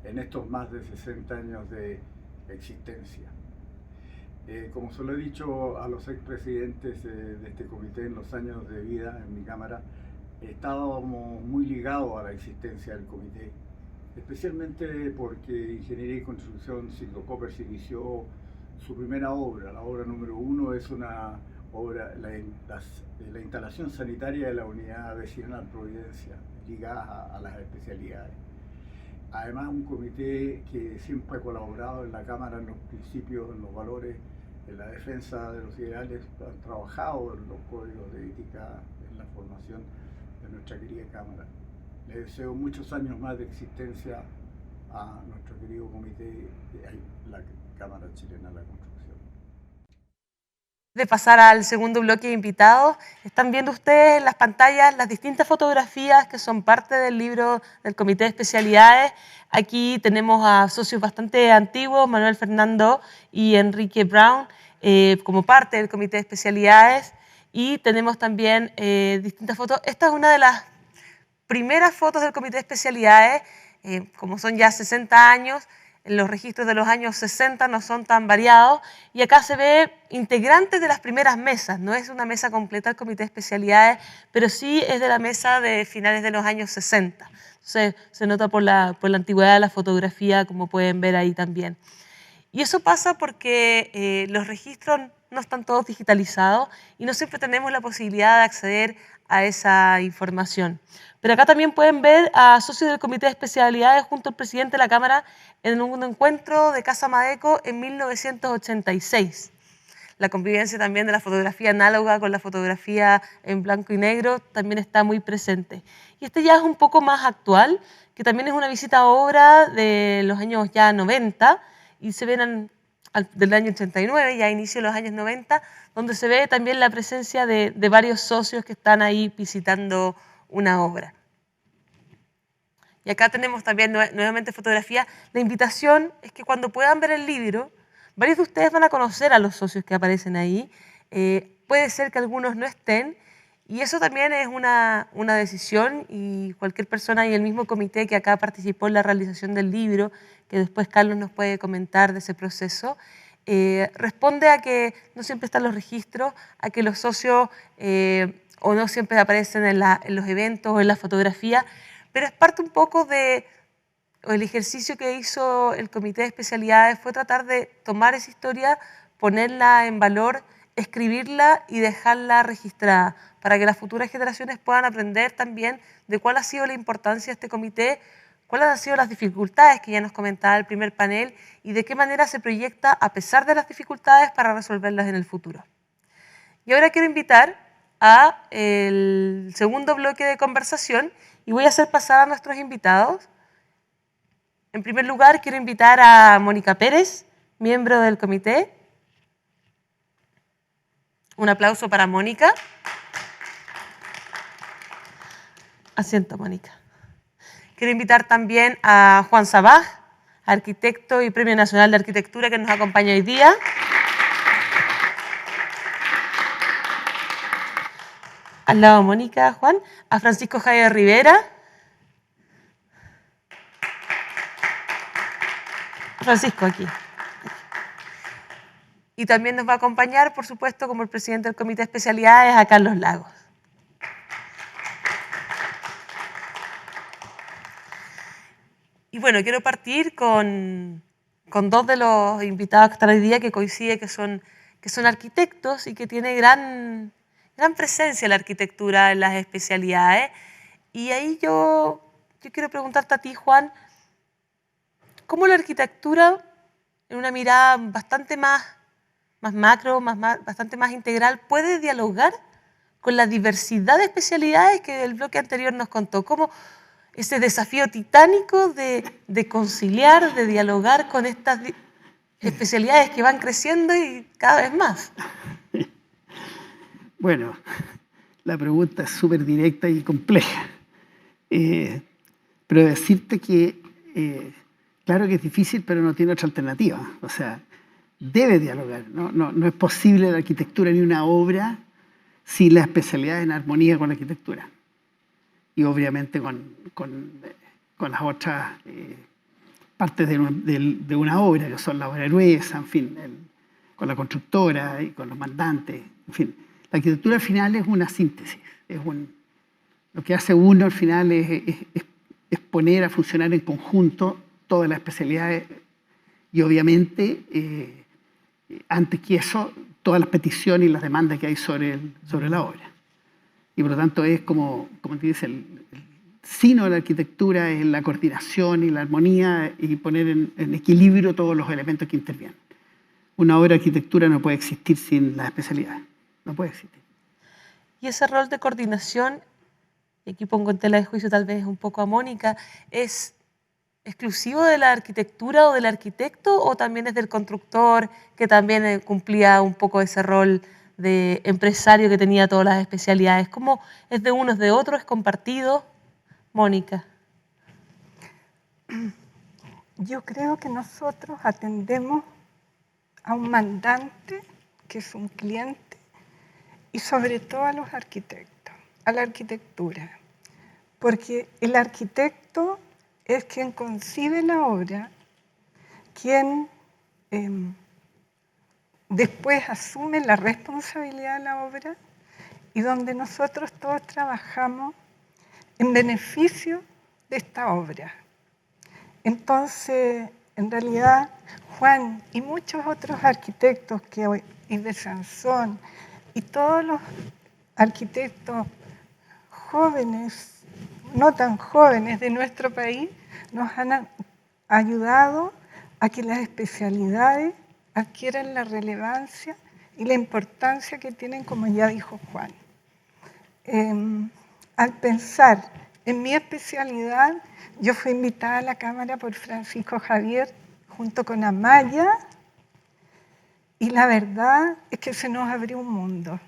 [SPEAKER 7] en estos más de 60 años de existencia. Como se lo he dicho a los expresidentes de este comité en los años de vida en mi cámara, estábamos muy ligados a la existencia del comité, especialmente porque Ingeniería y Construcción Silvio Coppers inició su primera obra. La obra número 1 es una obra, la instalación sanitaria de la unidad vecinal Providencia, ligada a las especialidades. Además, un comité que siempre ha colaborado en la Cámara en los principios, en los valores, en la defensa de los ideales, han trabajado en los códigos de ética, en la formación de nuestra querida Cámara. Le deseo muchos años más de existencia a nuestro querido comité de la Cámara Chilena de la Construcción.
[SPEAKER 1] De pasar al segundo bloque de invitados, están viendo ustedes en las pantallas las distintas fotografías que son parte del libro del Comité de Especialidades. Aquí tenemos a socios bastante antiguos, Manuel Fernando y Enrique Brown, como parte del Comité de Especialidades, y tenemos también distintas fotos. Esta es una de las primeras fotos del Comité de Especialidades, como son ya 60 años, los registros de los años 60 no son tan variados, y acá se ve integrantes de las primeras mesas. No es una mesa completa del Comité de Especialidades, pero sí es de la mesa de finales de los años 60. Entonces, se nota por la antigüedad de la fotografía, como pueden ver ahí también. Y eso pasa porque los registros no están todos digitalizados y no siempre tenemos la posibilidad de acceder a esa información. Pero acá también pueden ver a socios del Comité de Especialidades junto al presidente de la Cámara en un encuentro de Casa Madeco en 1986. La convivencia también de la fotografía análoga con la fotografía en blanco y negro también está muy presente. Y este ya es un poco más actual, que también es una visita a obra de los años ya 90, y se ven del año 89, ya a inicio de los años 90, donde se ve también la presencia de varios socios que están ahí visitando una obra. Y acá tenemos también nuevamente fotografía. La invitación es que cuando puedan ver el libro, varios de ustedes van a conocer a los socios que aparecen ahí. Puede ser que algunos no estén, y eso también es una decisión, y cualquier persona y el mismo comité que acá participó en la realización del libro, que después Carlos nos puede comentar de ese proceso, responde a que no siempre están los registros, a que los socios o no siempre aparecen en los eventos o en la fotografía, pero es parte un poco el ejercicio que hizo el Comité de Especialidades fue tratar de tomar esa historia, ponerla en valor, escribirla y dejarla registrada para que las futuras generaciones puedan aprender también de cuál ha sido la importancia de este comité, cuáles han sido las dificultades que ya nos comentaba el primer panel y de qué manera se proyecta a pesar de las dificultades para resolverlas en el futuro. Y ahora quiero invitar al segundo bloque de conversación y voy a hacer pasar a nuestros invitados. En primer lugar, quiero invitar a Mónica Pérez, miembro del comité. Un aplauso para Mónica. Asiento, Mónica. Quiero invitar también a Juan Sabaj, arquitecto y Premio Nacional de Arquitectura, que nos acompaña hoy día. Al lado de Mónica, Juan, a Francisco Javier Rivera. Francisco, aquí. Y también nos va a acompañar, por supuesto, como el presidente del Comité de Especialidades, a Carlos Lagos. Y bueno, quiero partir con dos de los invitados que están hoy día, que coincide que son arquitectos y que tiene gran presencia la arquitectura en las especialidades. Y ahí yo quiero preguntarte a ti, Juan, ¿cómo la arquitectura, en una mirada bastante más macro, bastante más integral, puede dialogar con la diversidad de especialidades que el bloque anterior nos contó? ¿Cómo ese desafío titánico de conciliar, de dialogar con estas especialidades que van creciendo y cada vez más?
[SPEAKER 8] Bueno, la pregunta es súper directa y compleja. Pero decirte que, claro que es difícil, pero no tiene otra alternativa. O sea, debe dialogar. No es posible la arquitectura ni una obra sin la especialidad en armonía con la arquitectura. y obviamente con las otras partes de una obra, que son la obra gruesa, en fin, con la constructora y con los mandantes, en fin. La arquitectura al final es una síntesis, lo que hace uno al final es poner a funcionar en conjunto todas las especialidades y obviamente, antes que eso, todas las peticiones y las demandas que hay sobre la obra. Y por lo tanto es como te dice, el sino de la arquitectura es la coordinación y la armonía y poner en equilibrio todos los elementos que intervienen. Una obra de arquitectura no puede existir sin las especialidades, no puede existir.
[SPEAKER 1] Y ese rol de coordinación, y aquí pongo en tela de juicio tal vez un poco a Mónica, ¿es exclusivo de la arquitectura o del arquitecto o también es del constructor que también cumplía un poco ese rol de empresario que tenía todas las especialidades? ¿Cómo es de uno, es de otro, es compartido? Mónica.
[SPEAKER 9] Yo creo que nosotros atendemos a un mandante que es un cliente y sobre todo a los arquitectos, a la arquitectura, porque el arquitecto es quien concibe la obra, quien después asume la responsabilidad de la obra y donde nosotros todos trabajamos en beneficio de esta obra. Entonces, en realidad, Juan y muchos otros arquitectos y de Sansón y todos los arquitectos jóvenes, no tan jóvenes de nuestro país, nos han ayudado a que las especialidades adquieran la relevancia y la importancia que tienen, como ya dijo Juan. Al pensar en mi especialidad, yo fui invitada a la Cámara por Francisco Javier junto con Amaya y la verdad es que se nos abrió un mundo.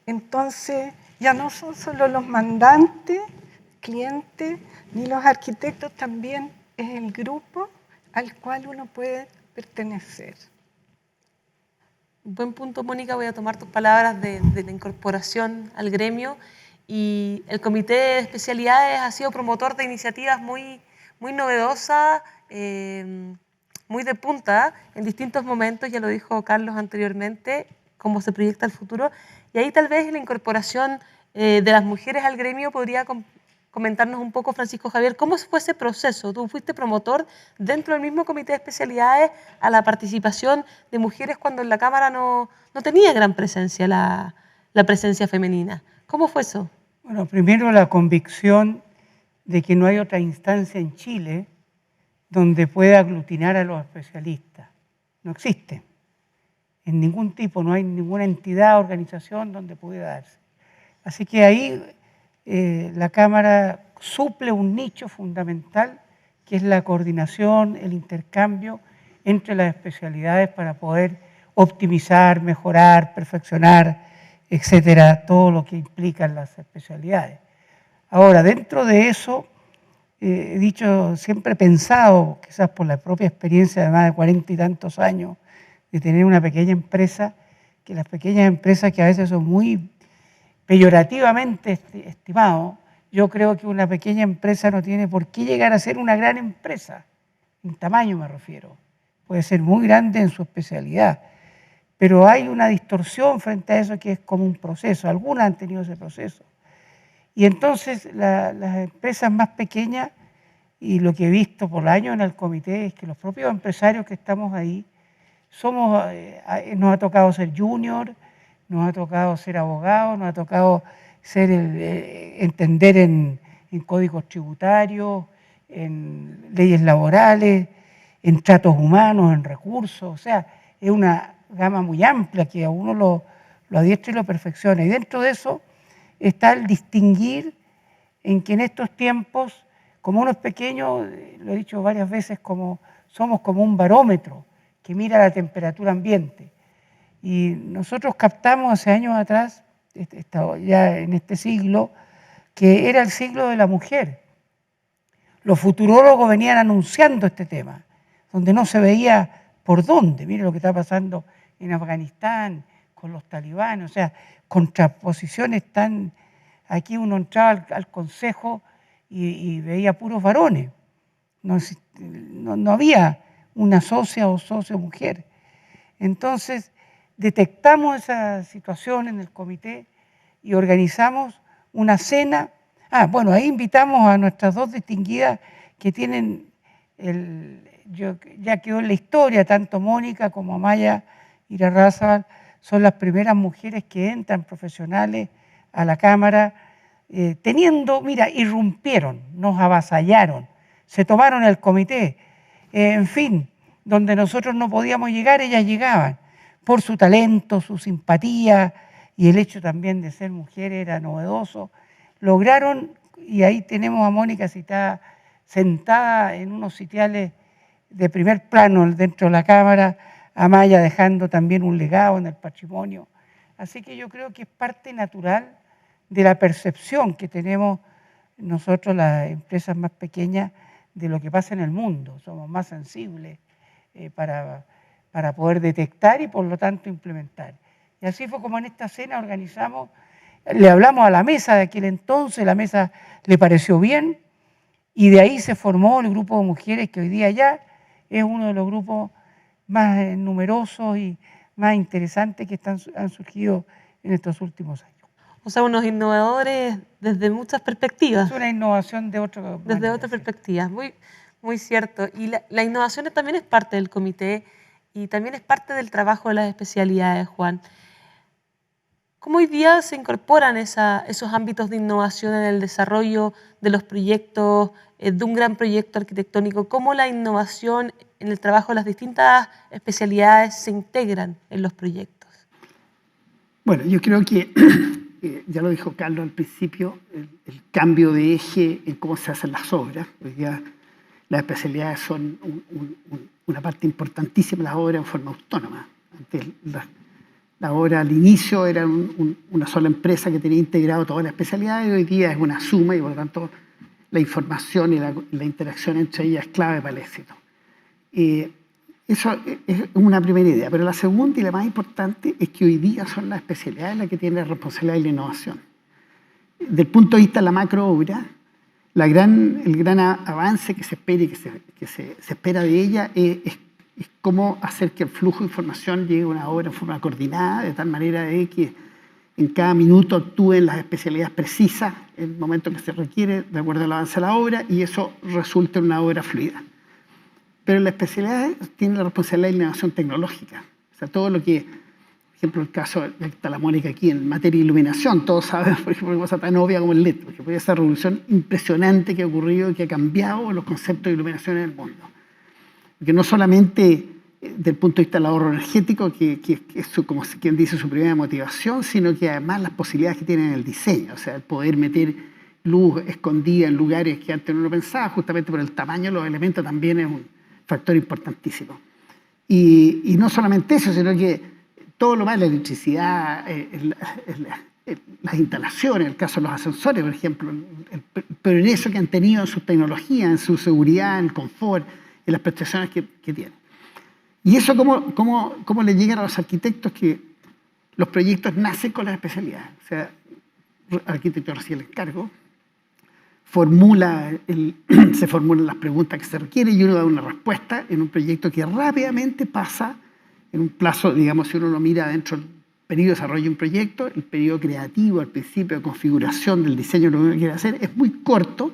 [SPEAKER 9] Entonces ya no son solo los mandantes, clientes, ni los arquitectos, también es el grupo al cual uno puede pertenecer.
[SPEAKER 1] Buen punto, Mónica. Voy a tomar tus palabras de la incorporación al gremio. Y el Comité de Especialidades ha sido promotor de iniciativas muy novedosas, muy de punta en distintos momentos, ya lo dijo Carlos anteriormente, cómo se proyecta el futuro. Y ahí tal vez la incorporación de las mujeres al gremio podría comentarnos un poco, Francisco Javier, cómo fue ese proceso. Tú fuiste promotor dentro del mismo Comité de Especialidades a la participación de mujeres cuando en la Cámara no tenía gran presencia la presencia femenina. ¿Cómo fue eso?
[SPEAKER 10] Bueno, primero la convicción de que no hay otra instancia en Chile donde pueda aglutinar a los especialistas. No existe. En ningún tipo, no hay ninguna entidad, organización donde pudiera darse. Así que ahí la Cámara suple un nicho fundamental que es la coordinación, el intercambio entre las especialidades para poder optimizar, mejorar, perfeccionar, etcétera, todo lo que implican las especialidades. Ahora, dentro de eso, he dicho, siempre he pensado, quizás por la propia experiencia de más de 40 y tantos años, de tener una pequeña empresa, que las pequeñas empresas que a veces son muy peyorativamente estimados, yo creo que una pequeña empresa no tiene por qué llegar a ser una gran empresa, en tamaño me refiero, puede ser muy grande en su especialidad, pero hay una distorsión frente a eso que es como un proceso, algunas han tenido ese proceso. Y entonces las empresas más pequeñas, y lo que he visto por años en el comité, es que los propios empresarios que estamos ahí, nos ha tocado ser junior, nos ha tocado ser abogados, nos ha tocado entender en códigos tributarios, en leyes laborales, en tratos humanos, en recursos, o sea, es una gama muy amplia que a uno lo adiestra y lo perfecciona. Y dentro de eso está el distinguir en que en estos tiempos, como uno es pequeño, lo he dicho varias veces, somos como un barómetro que mira la temperatura ambiente. Y nosotros captamos hace años atrás, ya en este siglo, que era el siglo de la mujer. Los futurólogos venían anunciando este tema, donde no se veía por dónde. Mire lo que está pasando en Afganistán, con los talibanes, o sea, contraposiciones tan aquí uno entraba al consejo y veía puros varones. No había una socia o socio mujer. Entonces, detectamos esa situación en el comité y organizamos una cena. Bueno, ahí invitamos a nuestras dos distinguidas que tienen, ya quedó en la historia, tanto Mónica como Amaya Irarrázaval son las primeras mujeres que entran profesionales a la Cámara, irrumpieron, nos avasallaron, se tomaron el comité, en fin, donde nosotros no podíamos llegar, ellas llegaban, por su talento, su simpatía y el hecho también de ser mujeres era novedoso. Lograron, y ahí tenemos a Mónica citada, sentada en unos sitiales de primer plano dentro de la Cámara, Amaya dejando también un legado en el patrimonio. Así que yo creo que es parte natural de la percepción que tenemos nosotros, las empresas más pequeñas, de lo que pasa en el mundo. Somos más sensibles para poder detectar y por lo tanto implementar. Y así fue como en esta cena organizamos, le hablamos a la mesa de aquel entonces, la mesa le pareció bien y de ahí se formó el grupo de mujeres que hoy día ya es uno de los grupos más numerosos y más interesantes que han surgido en estos últimos años.
[SPEAKER 1] O sea, unos innovadores desde muchas perspectivas.
[SPEAKER 10] Es una innovación de otro
[SPEAKER 1] desde otras perspectivas, muy cierto. Y la innovación también es parte del comité y también es parte del trabajo de las especialidades, Juan. ¿Cómo hoy día se incorporan esos ámbitos de innovación en el desarrollo de los proyectos, de un gran proyecto arquitectónico? ¿Cómo la innovación en el trabajo de las distintas especialidades se integran en los proyectos?
[SPEAKER 8] Bueno, yo creo que, ya lo dijo Carlos al principio, el cambio de eje en cómo se hacen las obras. Hoy día las especialidades son una parte importantísima de las obras en forma autónoma. Antes la obra al inicio era una sola empresa que tenía integrado todas las especialidades y hoy día es una suma y por lo tanto la información y la interacción entre ellas es clave para el éxito. Eso es una primera idea, pero la segunda y la más importante es que hoy día son las especialidades las que tienen la responsabilidad de la innovación. Desde el punto de vista de la macroobra, el gran avance que se espera y que se espera de ella es cómo hacer que el flujo de información llegue a una obra en forma coordinada, de tal manera de que en cada minuto actúen las especialidades precisas en el momento que se requiere, de acuerdo al avance de la obra, y eso resulta en una obra fluida. Pero la especialidad tiene la responsabilidad de la innovación tecnológica. O sea, todo lo que, por ejemplo, el caso de la Mónica aquí en materia de iluminación, todos saben, por ejemplo, una cosa tan obvia como el LED, porque fue esa revolución impresionante que ha ocurrido y que ha cambiado los conceptos de iluminación en el mundo. Que no solamente desde el punto de vista del ahorro energético, que es como quien dice su primera motivación, sino que además las posibilidades que tiene en el diseño, o sea, el poder meter luz escondida en lugares que antes no lo pensaba, justamente por el tamaño de los elementos también es un factor importantísimo. Y no solamente eso, sino que todo lo más, la electricidad, las instalaciones, el caso de los ascensores, por ejemplo, el progreso que han tenido en su tecnología, en su seguridad, en el confort, en las prestaciones que tienen. Y eso cómo le llegan a los arquitectos que los proyectos nacen con las especialidades. O sea, el arquitecto recibe el encargo, se formulan las preguntas que se requieren y uno da una respuesta en un proyecto que rápidamente pasa en un plazo, digamos, si uno lo mira dentro del periodo de desarrollo de un proyecto, el periodo creativo, al principio de configuración del diseño de lo que uno quiere hacer, es muy corto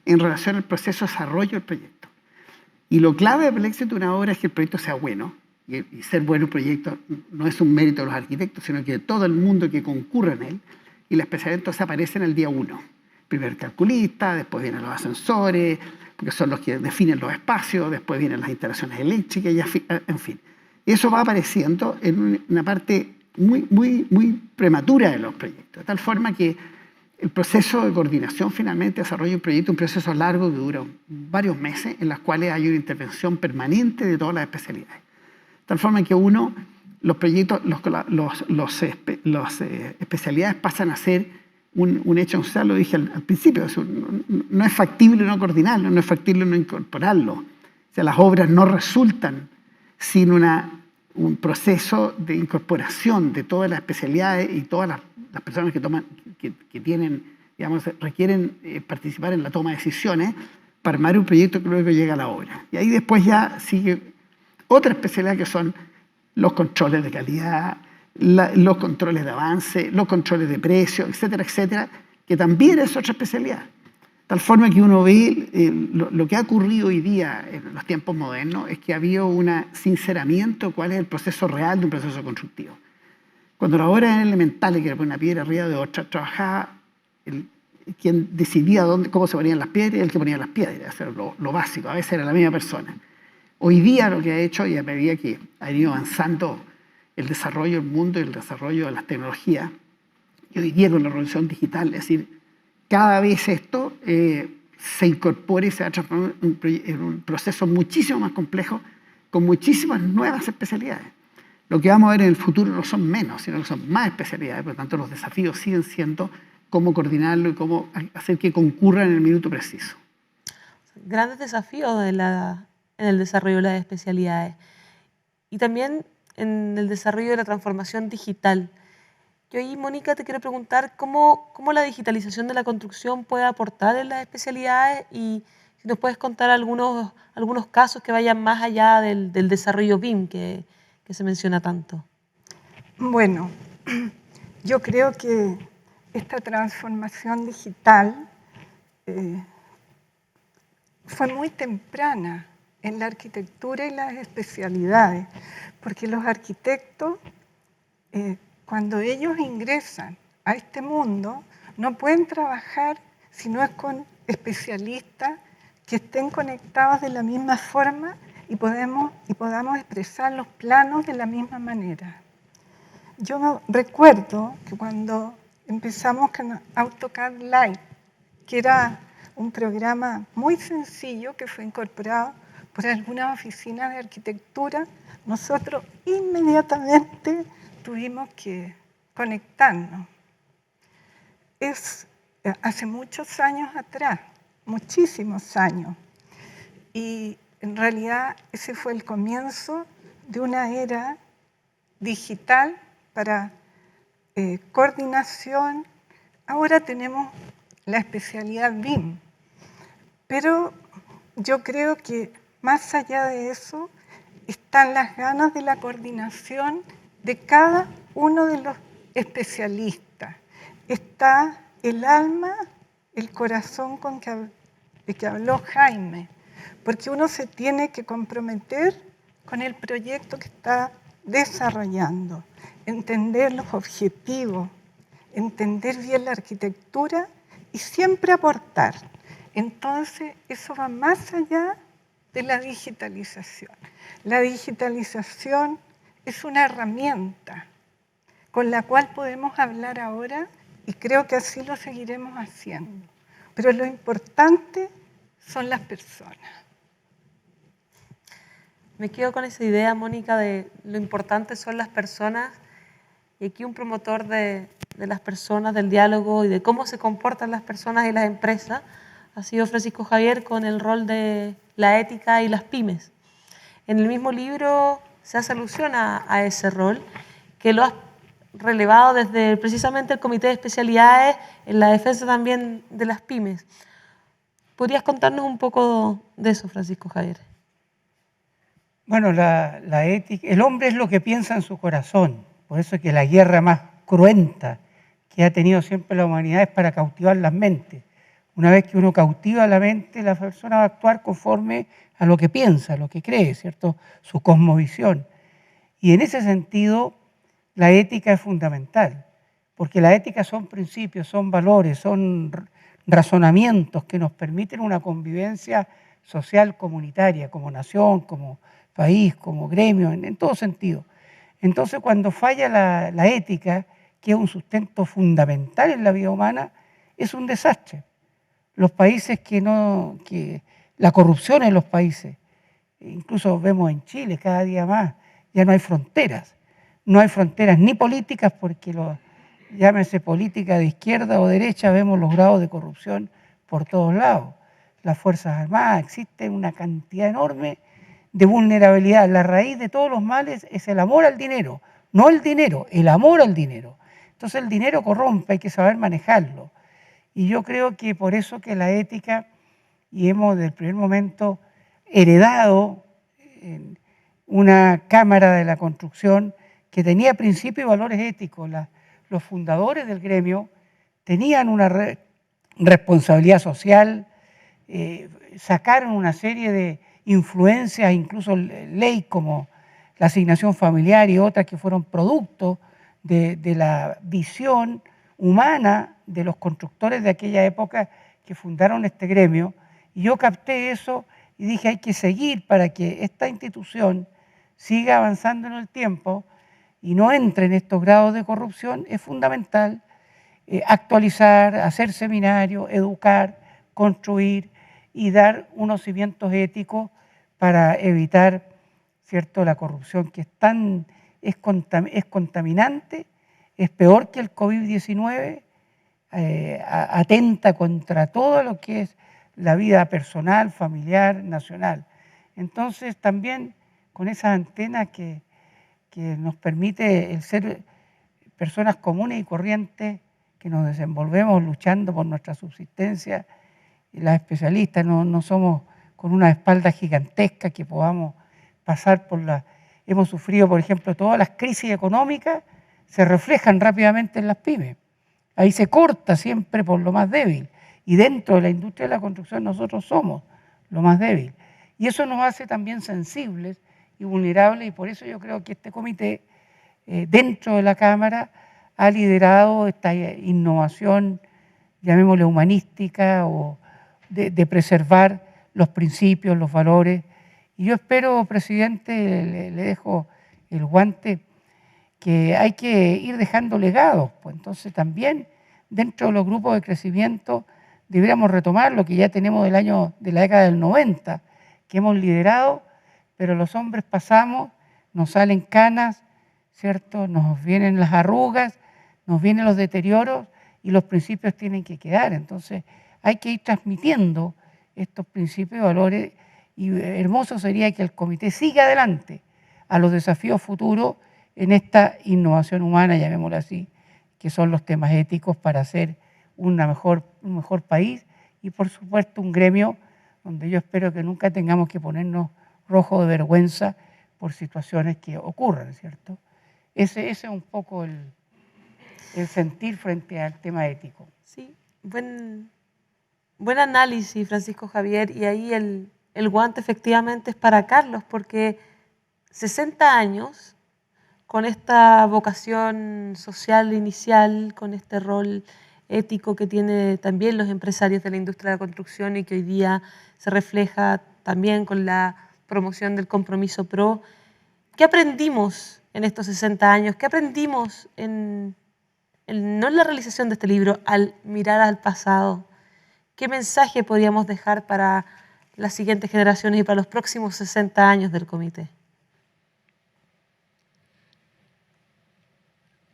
[SPEAKER 8] en relación al proceso de desarrollo del proyecto. Y lo clave para el éxito de una obra es que el proyecto sea bueno. Y ser bueno un proyecto no es un mérito de los arquitectos, sino que de todo el mundo que concurre en él. Y la especialidad entonces aparece en el día 1. Primero el calculista, después vienen los ascensores, porque son los que definen los espacios, después vienen las instalaciones eléctricas, y en fin. Eso va apareciendo en una parte muy prematura de los proyectos. De tal forma que el proceso de coordinación finalmente desarrolla un proyecto, un proceso largo que dura varios meses, en los cuales hay una intervención permanente de todas las especialidades. De tal forma que los proyectos, las especialidades pasan a ser un hecho, o sea, lo dije al principio, no es factible no coordinarlo, no es factible no incorporarlo. O sea, las obras no resultan sin un proceso de incorporación de todas las especialidades y todas las personas tienen, digamos, requieren participar en la toma de decisiones para armar un proyecto que luego llega a la obra. Y ahí después ya sigue otra especialidad que son los controles de calidad, los controles de avance, los controles de precio, etcétera, etcétera, que también es otra especialidad. Tal forma que uno ve lo que ha ocurrido hoy día en los tiempos modernos es que ha habido un sinceramiento de cuál es el proceso real de un proceso constructivo. Cuando las obras eran elementales, que era poner una piedra arriba de otra, trabajaba quien decidía cómo se ponían las piedras y el que ponía las piedras, eso era lo básico, a veces era la misma persona. Hoy día lo que ha hecho, y a medida que ha ido avanzando el desarrollo del mundo y el desarrollo de las tecnologías, y hoy día con la revolución digital, es decir, cada vez esto se incorpora y se va a transformar en un proceso muchísimo más complejo, con muchísimas nuevas especialidades. Lo que vamos a ver en el futuro no son menos, sino que son más especialidades, por lo tanto los desafíos siguen siendo cómo coordinarlo y cómo hacer que concurran en el minuto preciso.
[SPEAKER 1] Grandes desafíos en el desarrollo de las especialidades y también en el desarrollo de la transformación digital. Yo ahí, Mónica, te quiero preguntar cómo la digitalización de la construcción puede aportar en las especialidades y si nos puedes contar algunos casos que vayan más allá del desarrollo BIM que se menciona tanto.
[SPEAKER 9] Bueno, yo creo que esta transformación digital fue muy temprana en la arquitectura y las especialidades, porque los arquitectos, cuando ellos ingresan a este mundo, no pueden trabajar si no es con especialistas que estén conectados de la misma forma y podamos expresar los planos de la misma manera. Yo recuerdo que cuando empezamos con AutoCAD Live, que era un programa muy sencillo que fue incorporado por algunas oficinas de arquitectura, nosotros inmediatamente tuvimos que conectarnos. Es hace muchos años atrás, muchísimos años, y en realidad ese fue el comienzo de una era digital para coordinación. Ahora tenemos la especialidad BIM, pero yo creo que más allá de eso están las ganas de la coordinación de cada uno de los especialistas. Está el alma, el corazón de que habló Jaime, porque uno se tiene que comprometer con el proyecto que está desarrollando, entender los objetivos, entender bien la arquitectura y siempre aportar. Entonces, eso va más allá de la digitalización. La digitalización es una herramienta con la cual podemos hablar ahora y creo que así lo seguiremos haciendo. Pero lo importante son las personas.
[SPEAKER 1] Me quedo con esa idea, Mónica, de lo importante son las personas y aquí un promotor de las personas, del diálogo y de cómo se comportan las personas y las empresas ha sido Francisco Javier con el rol de la ética y las pymes. En el mismo libro se hace alusión a ese rol que lo has relevado desde precisamente el Comité de Especialidades en la defensa también de las pymes. ¿Podrías contarnos un poco de eso, Francisco Javier?
[SPEAKER 10] Bueno, la ética, el hombre es lo que piensa en su corazón, por eso es que la guerra más cruenta que ha tenido siempre la humanidad es para cautivar las mentes. Una vez que uno cautiva la mente, la persona va a actuar conforme a lo que piensa, a lo que cree, ¿cierto? Su cosmovisión. Y en ese sentido, la ética es fundamental, porque la ética son principios, son valores, son razonamientos que nos permiten una convivencia social comunitaria, como nación, como país, como gremio, en todo sentido. Entonces, cuando falla la ética, que es un sustento fundamental en la vida humana, es un desastre. Los países que la corrupción en los países, incluso vemos en Chile cada día más, ya no hay fronteras. No hay fronteras ni políticas porque llámese política de izquierda o derecha, vemos los grados de corrupción por todos lados. Las Fuerzas Armadas, existe una cantidad enorme de vulnerabilidad. La raíz de todos los males es el amor al dinero, no el dinero, el amor al dinero. Entonces el dinero corrompe, hay que saber manejarlo. Y yo creo que por eso que la ética, y hemos desde el primer momento heredado una Cámara de la Construcción que tenía principios y valores éticos. Los fundadores del gremio tenían una responsabilidad social, sacaron una serie de influencias, incluso ley como la asignación familiar y otras que fueron producto de la visión humana de los constructores de aquella época que fundaron este gremio. Y yo capté eso y dije, hay que seguir para que esta institución siga avanzando en el tiempo y no entre en estos grados de corrupción. Es fundamental actualizar, hacer seminarios, educar, construir y dar unos cimientos éticos para evitar, ¿cierto?, la corrupción que es contaminante, es peor que el COVID-19, atenta contra todo lo que es la vida personal, familiar, nacional. Entonces también con esas antenas que nos permite el ser personas comunes y corrientes que nos desenvolvemos luchando por nuestra subsistencia. Las especialistas no somos con una espalda gigantesca que podamos pasar por la... Hemos sufrido, por ejemplo, todas las crisis económicas se reflejan rápidamente en las pymes. Ahí se corta siempre por lo más débil. Y dentro de la industria de la construcción nosotros somos lo más débil. Y eso nos hace también sensibles y vulnerables, y por eso yo creo que este comité, dentro de la Cámara, ha liderado esta innovación, llamémosle humanística, o de preservar los principios, los valores. Y yo espero, presidente, le dejo el guante, que hay que ir dejando legados. Pues entonces también dentro de los grupos de crecimiento deberíamos retomar lo que ya tenemos de la década del 90, que hemos liderado, pero los hombres pasamos, nos salen canas, ¿cierto? Nos vienen las arrugas, nos vienen los deterioros y los principios tienen que quedar. Entonces hay que ir transmitiendo estos principios y valores, y hermoso sería que el comité siga adelante a los desafíos futuros en esta innovación humana, llamémoslo así, que son los temas éticos para hacer un mejor país y por supuesto un gremio donde yo espero que nunca tengamos que ponernos rojos de vergüenza por situaciones que ocurran, ¿cierto? Ese es un poco el sentir frente al tema ético.
[SPEAKER 1] Sí, buen análisis, Francisco Javier, y ahí el guante efectivamente es para Carlos, porque 60 años con esta vocación social inicial, con este rol ético que tienen también los empresarios de la industria de la construcción y que hoy día se refleja también con la promoción del compromiso PRO. ¿Qué aprendimos en estos 60 años? ¿Qué aprendimos no en la realización de este libro, al mirar al pasado? ¿Qué mensaje podríamos dejar para las siguientes generaciones y para los próximos 60 años del comité?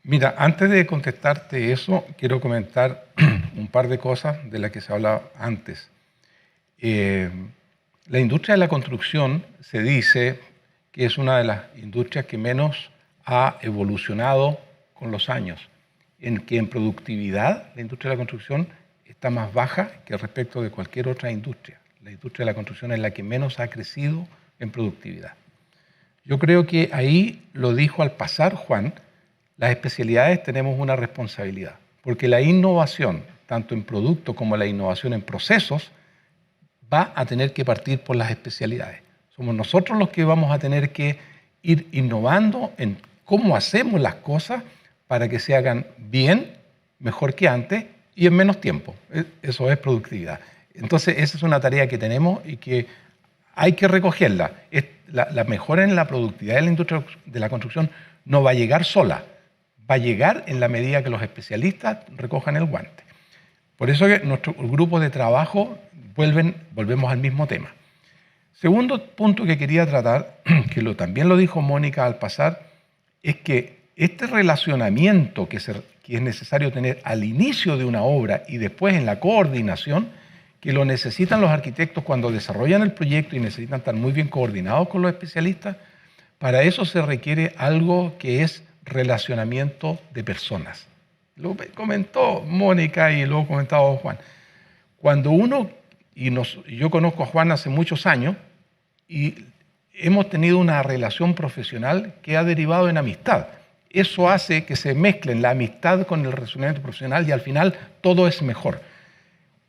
[SPEAKER 2] Mira, antes de contestarte eso, quiero comentar un par de cosas de las que se hablaba antes. La industria de la construcción se dice que es una de las industrias que menos ha evolucionado con los años, en que en productividad la industria de la construcción está más baja que respecto de cualquier otra industria. La industria de la construcción es la que menos ha crecido en productividad. Yo creo que ahí lo dijo al pasar Juan. Las especialidades tenemos una responsabilidad, porque la innovación, tanto en producto como la innovación en procesos, va a tener que partir por las especialidades. Somos nosotros los que vamos a tener que ir innovando en cómo hacemos las cosas para que se hagan bien, mejor que antes y en menos tiempo. Eso es productividad. Entonces, esa es una tarea que tenemos y que hay que recogerla. La mejora en la productividad de la industria de la construcción no va a llegar sola. Va a llegar en la medida que los especialistas recojan el guante. Por eso que nuestro grupo de trabajo volvemos al mismo tema. Segundo punto que quería tratar, que también lo dijo Mónica al pasar, es que este relacionamiento que es necesario tener al inicio de una obra y después en la coordinación, que lo necesitan los arquitectos cuando desarrollan el proyecto y necesitan estar muy bien coordinados con los especialistas, para eso se requiere algo que es relacionamiento de personas. lo comentó Mónica y lo ha comentado Juan. Cuando uno, yo conozco a Juan hace muchos años y hemos tenido una relación profesional que ha derivado en amistad. Eso hace que se mezclen la amistad con el relacionamiento profesional y al final todo es mejor.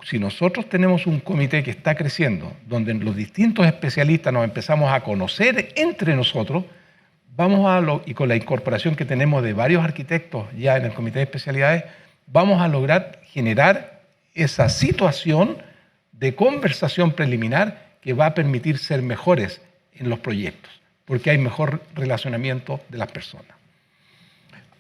[SPEAKER 2] Si nosotros tenemos un comité que está creciendo, donde los distintos especialistas nos empezamos a conocer entre nosotros, y con la incorporación que tenemos de varios arquitectos ya en el comité de especialidades, vamos a lograr generar esa situación de conversación preliminar que va a permitir ser mejores en los proyectos, porque hay mejor relacionamiento de las personas.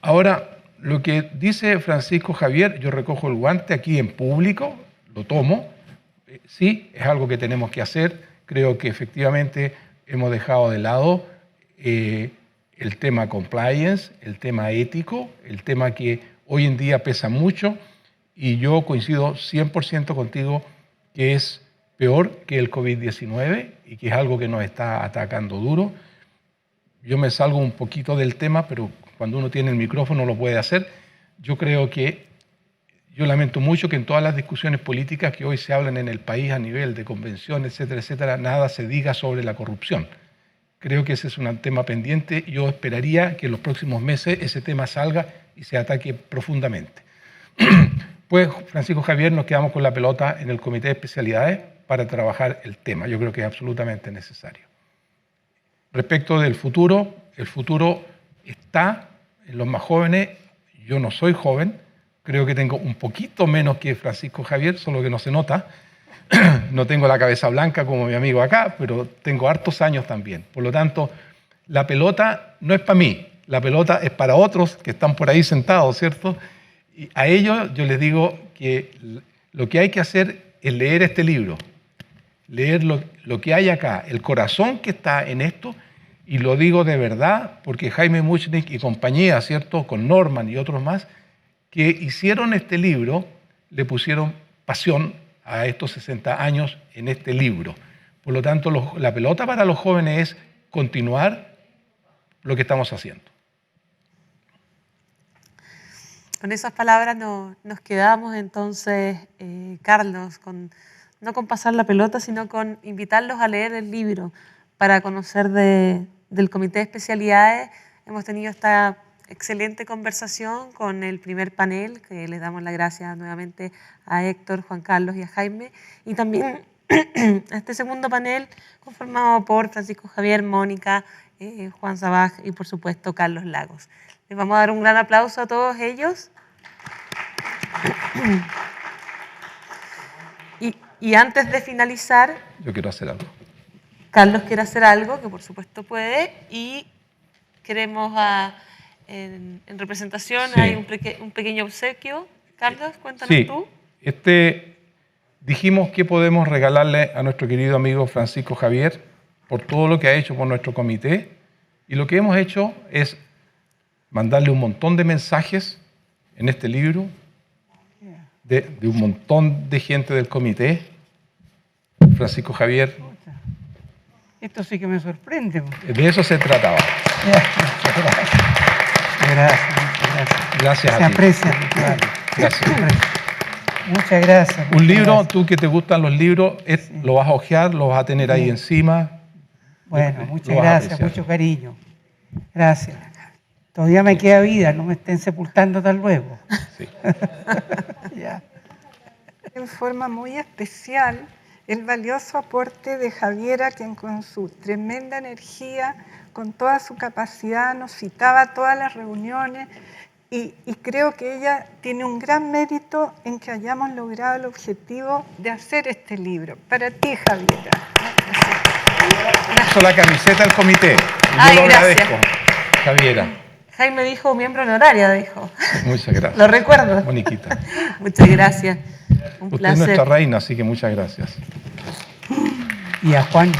[SPEAKER 2] Ahora, lo que dice Francisco Javier, yo recojo el guante aquí en público, lo tomo, sí, es algo que tenemos que hacer, creo que efectivamente hemos dejado de lado el tema compliance, el tema ético, el tema que hoy en día pesa mucho, y yo coincido 100% contigo que es peor que el COVID-19 y que es algo que nos está atacando duro. Yo me salgo un poquito del tema, pero cuando uno tiene el micrófono lo puede hacer. Yo lamento mucho que en todas las discusiones políticas que hoy se hablan en el país a nivel de convención, etcétera, etcétera, nada se diga sobre la corrupción. Creo que ese es un tema pendiente. Yo esperaría que en los próximos meses ese tema salga y se ataque profundamente. Pues, Francisco Javier, nos quedamos con la pelota en el comité de especialidades para trabajar el tema. Yo creo que es absolutamente necesario. Respecto del futuro, el futuro está en los más jóvenes. Yo no soy joven, creo que tengo un poquito menos que Francisco Javier, solo que no se nota. No tengo la cabeza blanca como mi amigo acá, pero tengo hartos años también. Por lo tanto, la pelota no es para mí, la pelota es para otros que están por ahí sentados, ¿cierto? Y a ellos yo les digo que lo que hay que hacer es leer este libro, leer lo que hay acá, el corazón que está en esto, y lo digo de verdad porque Jaime Muchnik y compañía, ¿cierto?, con Norman y otros más, que hicieron este libro, le pusieron pasión a estos 60 años en este libro. Por lo tanto, la pelota para los jóvenes es continuar lo que estamos haciendo.
[SPEAKER 1] Con esas palabras nos quedamos entonces, Carlos, no con pasar la pelota, sino con invitarlos a leer el libro para conocer del Comité de Especialidades. Hemos tenido esta excelente conversación con el primer panel, que les damos las gracias nuevamente a Héctor, Juan Carlos y a Jaime, y también a este segundo panel conformado por Francisco Javier, Mónica, Juan Sabaj y por supuesto Carlos Lagos. Les vamos a dar un gran aplauso a todos ellos. Y antes de finalizar,
[SPEAKER 2] yo quiero hacer algo.
[SPEAKER 1] Carlos quiere hacer algo, que por supuesto puede, y queremos en representación, sí, hay un pequeño obsequio. Carlos, cuéntanos
[SPEAKER 2] sí,
[SPEAKER 1] tú.
[SPEAKER 2] Dijimos que podemos regalarle a nuestro querido amigo Francisco Javier por todo lo que ha hecho por nuestro comité, y lo que hemos hecho es mandarle un montón de mensajes en este libro de un montón de gente del comité. Francisco Javier.
[SPEAKER 10] Esto sí que me sorprende.
[SPEAKER 2] De eso se trataba. Gracias a ti.
[SPEAKER 10] Se aprecia.
[SPEAKER 2] Gracias.
[SPEAKER 10] Muchas gracias.
[SPEAKER 2] Un libro, tú que te gustan los libros, sí, lo vas a hojear, lo vas a tener ahí encima.
[SPEAKER 10] Bueno, muchas gracias, mucho cariño. Gracias. Todavía me queda vida, no me estén sepultando tan luego. Sí.
[SPEAKER 9] Ya. En forma muy especial, el valioso aporte de Javiera, quien con su tremenda energía, con toda su capacidad, nos citaba a todas las reuniones, y creo que ella tiene un gran mérito en que hayamos logrado el objetivo de hacer este libro. Para ti, Javiera.
[SPEAKER 2] Hizo la camiseta del comité.
[SPEAKER 1] Ay,
[SPEAKER 2] yo lo
[SPEAKER 1] gracias.
[SPEAKER 2] agradezco, Javiera.
[SPEAKER 1] Jaime dijo miembro honoraria, dijo.
[SPEAKER 2] Muchas gracias.
[SPEAKER 1] Lo recuerdo.
[SPEAKER 2] Moniquita.
[SPEAKER 1] Muchas gracias. Un
[SPEAKER 2] Usted
[SPEAKER 1] placer.
[SPEAKER 2] es nuestra reina, así que muchas gracias.
[SPEAKER 10] Y a Juan.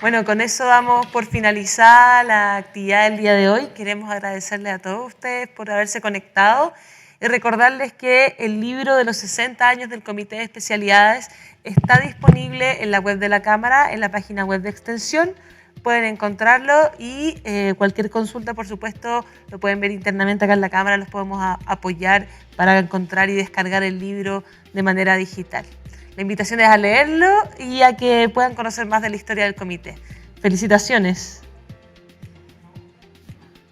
[SPEAKER 1] Bueno, con eso damos por finalizada la actividad del día de hoy. Queremos agradecerles a todos ustedes por haberse conectado y recordarles que el libro de los 60 años del Comité de Especialidades está disponible en la web de la Cámara, en la página web de Extensión, pueden encontrarlo y cualquier consulta, por supuesto, lo pueden ver internamente acá en la Cámara, los podemos apoyar para encontrar y descargar el libro de manera digital. La invitación es a leerlo y a que puedan conocer más de la historia del comité. Felicitaciones.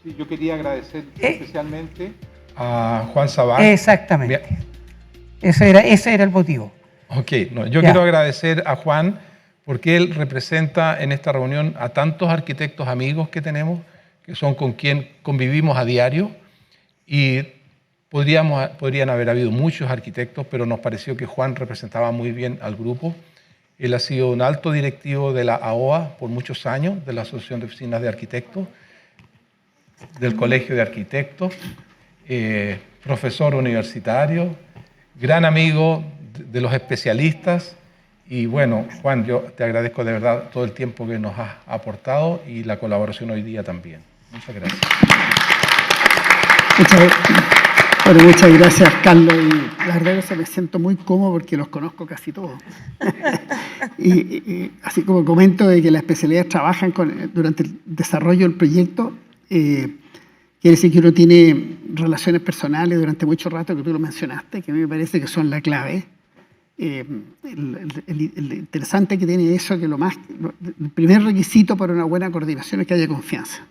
[SPEAKER 2] Sí, yo quería agradecer especialmente a Juan Sabag.
[SPEAKER 10] Exactamente. Ese era el motivo.
[SPEAKER 2] Ok, no, yo quiero agradecer a Juan porque él representa en esta reunión a tantos arquitectos amigos que tenemos, que son con quien convivimos a diario, y podrían haber habido muchos arquitectos, pero nos pareció que Juan representaba muy bien al grupo. Él ha sido un alto directivo de la AOA por muchos años, de la Asociación de Oficinas de Arquitectos, del Colegio de Arquitectos, profesor universitario, gran amigo de los especialistas. Y bueno, Juan, yo te agradezco de verdad todo el tiempo que nos has aportado y la colaboración hoy día también. Muchas gracias.
[SPEAKER 8] Muchas gracias, Carlos. Y la verdad es que me siento muy cómodo porque los conozco casi todos. y así como comento de que las especialidades trabajan durante el desarrollo del proyecto, quiere decir que uno tiene relaciones personales durante mucho rato, que tú lo mencionaste, que a mí me parece que son la clave. El interesante que tiene eso, que el primer requisito para una buena coordinación es que haya confianza.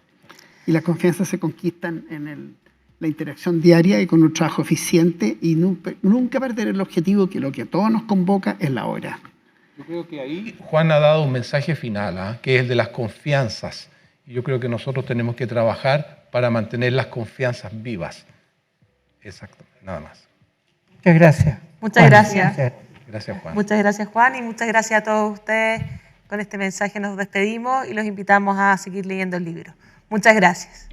[SPEAKER 8] Y las confianzas se conquistan en la interacción diaria y con un trabajo eficiente y nunca perder el objetivo, que lo que a todos nos convoca es la hora.
[SPEAKER 2] Yo creo que ahí Juan ha dado un mensaje final, que es el de las confianzas. Y yo creo que nosotros tenemos que trabajar para mantener las confianzas vivas. Exacto, nada más.
[SPEAKER 10] Muchas gracias.
[SPEAKER 1] Muchas gracias.
[SPEAKER 2] Gracias, Juan.
[SPEAKER 1] Muchas gracias, Juan, y muchas gracias a todos ustedes. Con este mensaje nos despedimos y los invitamos a seguir leyendo el libro. Muchas gracias.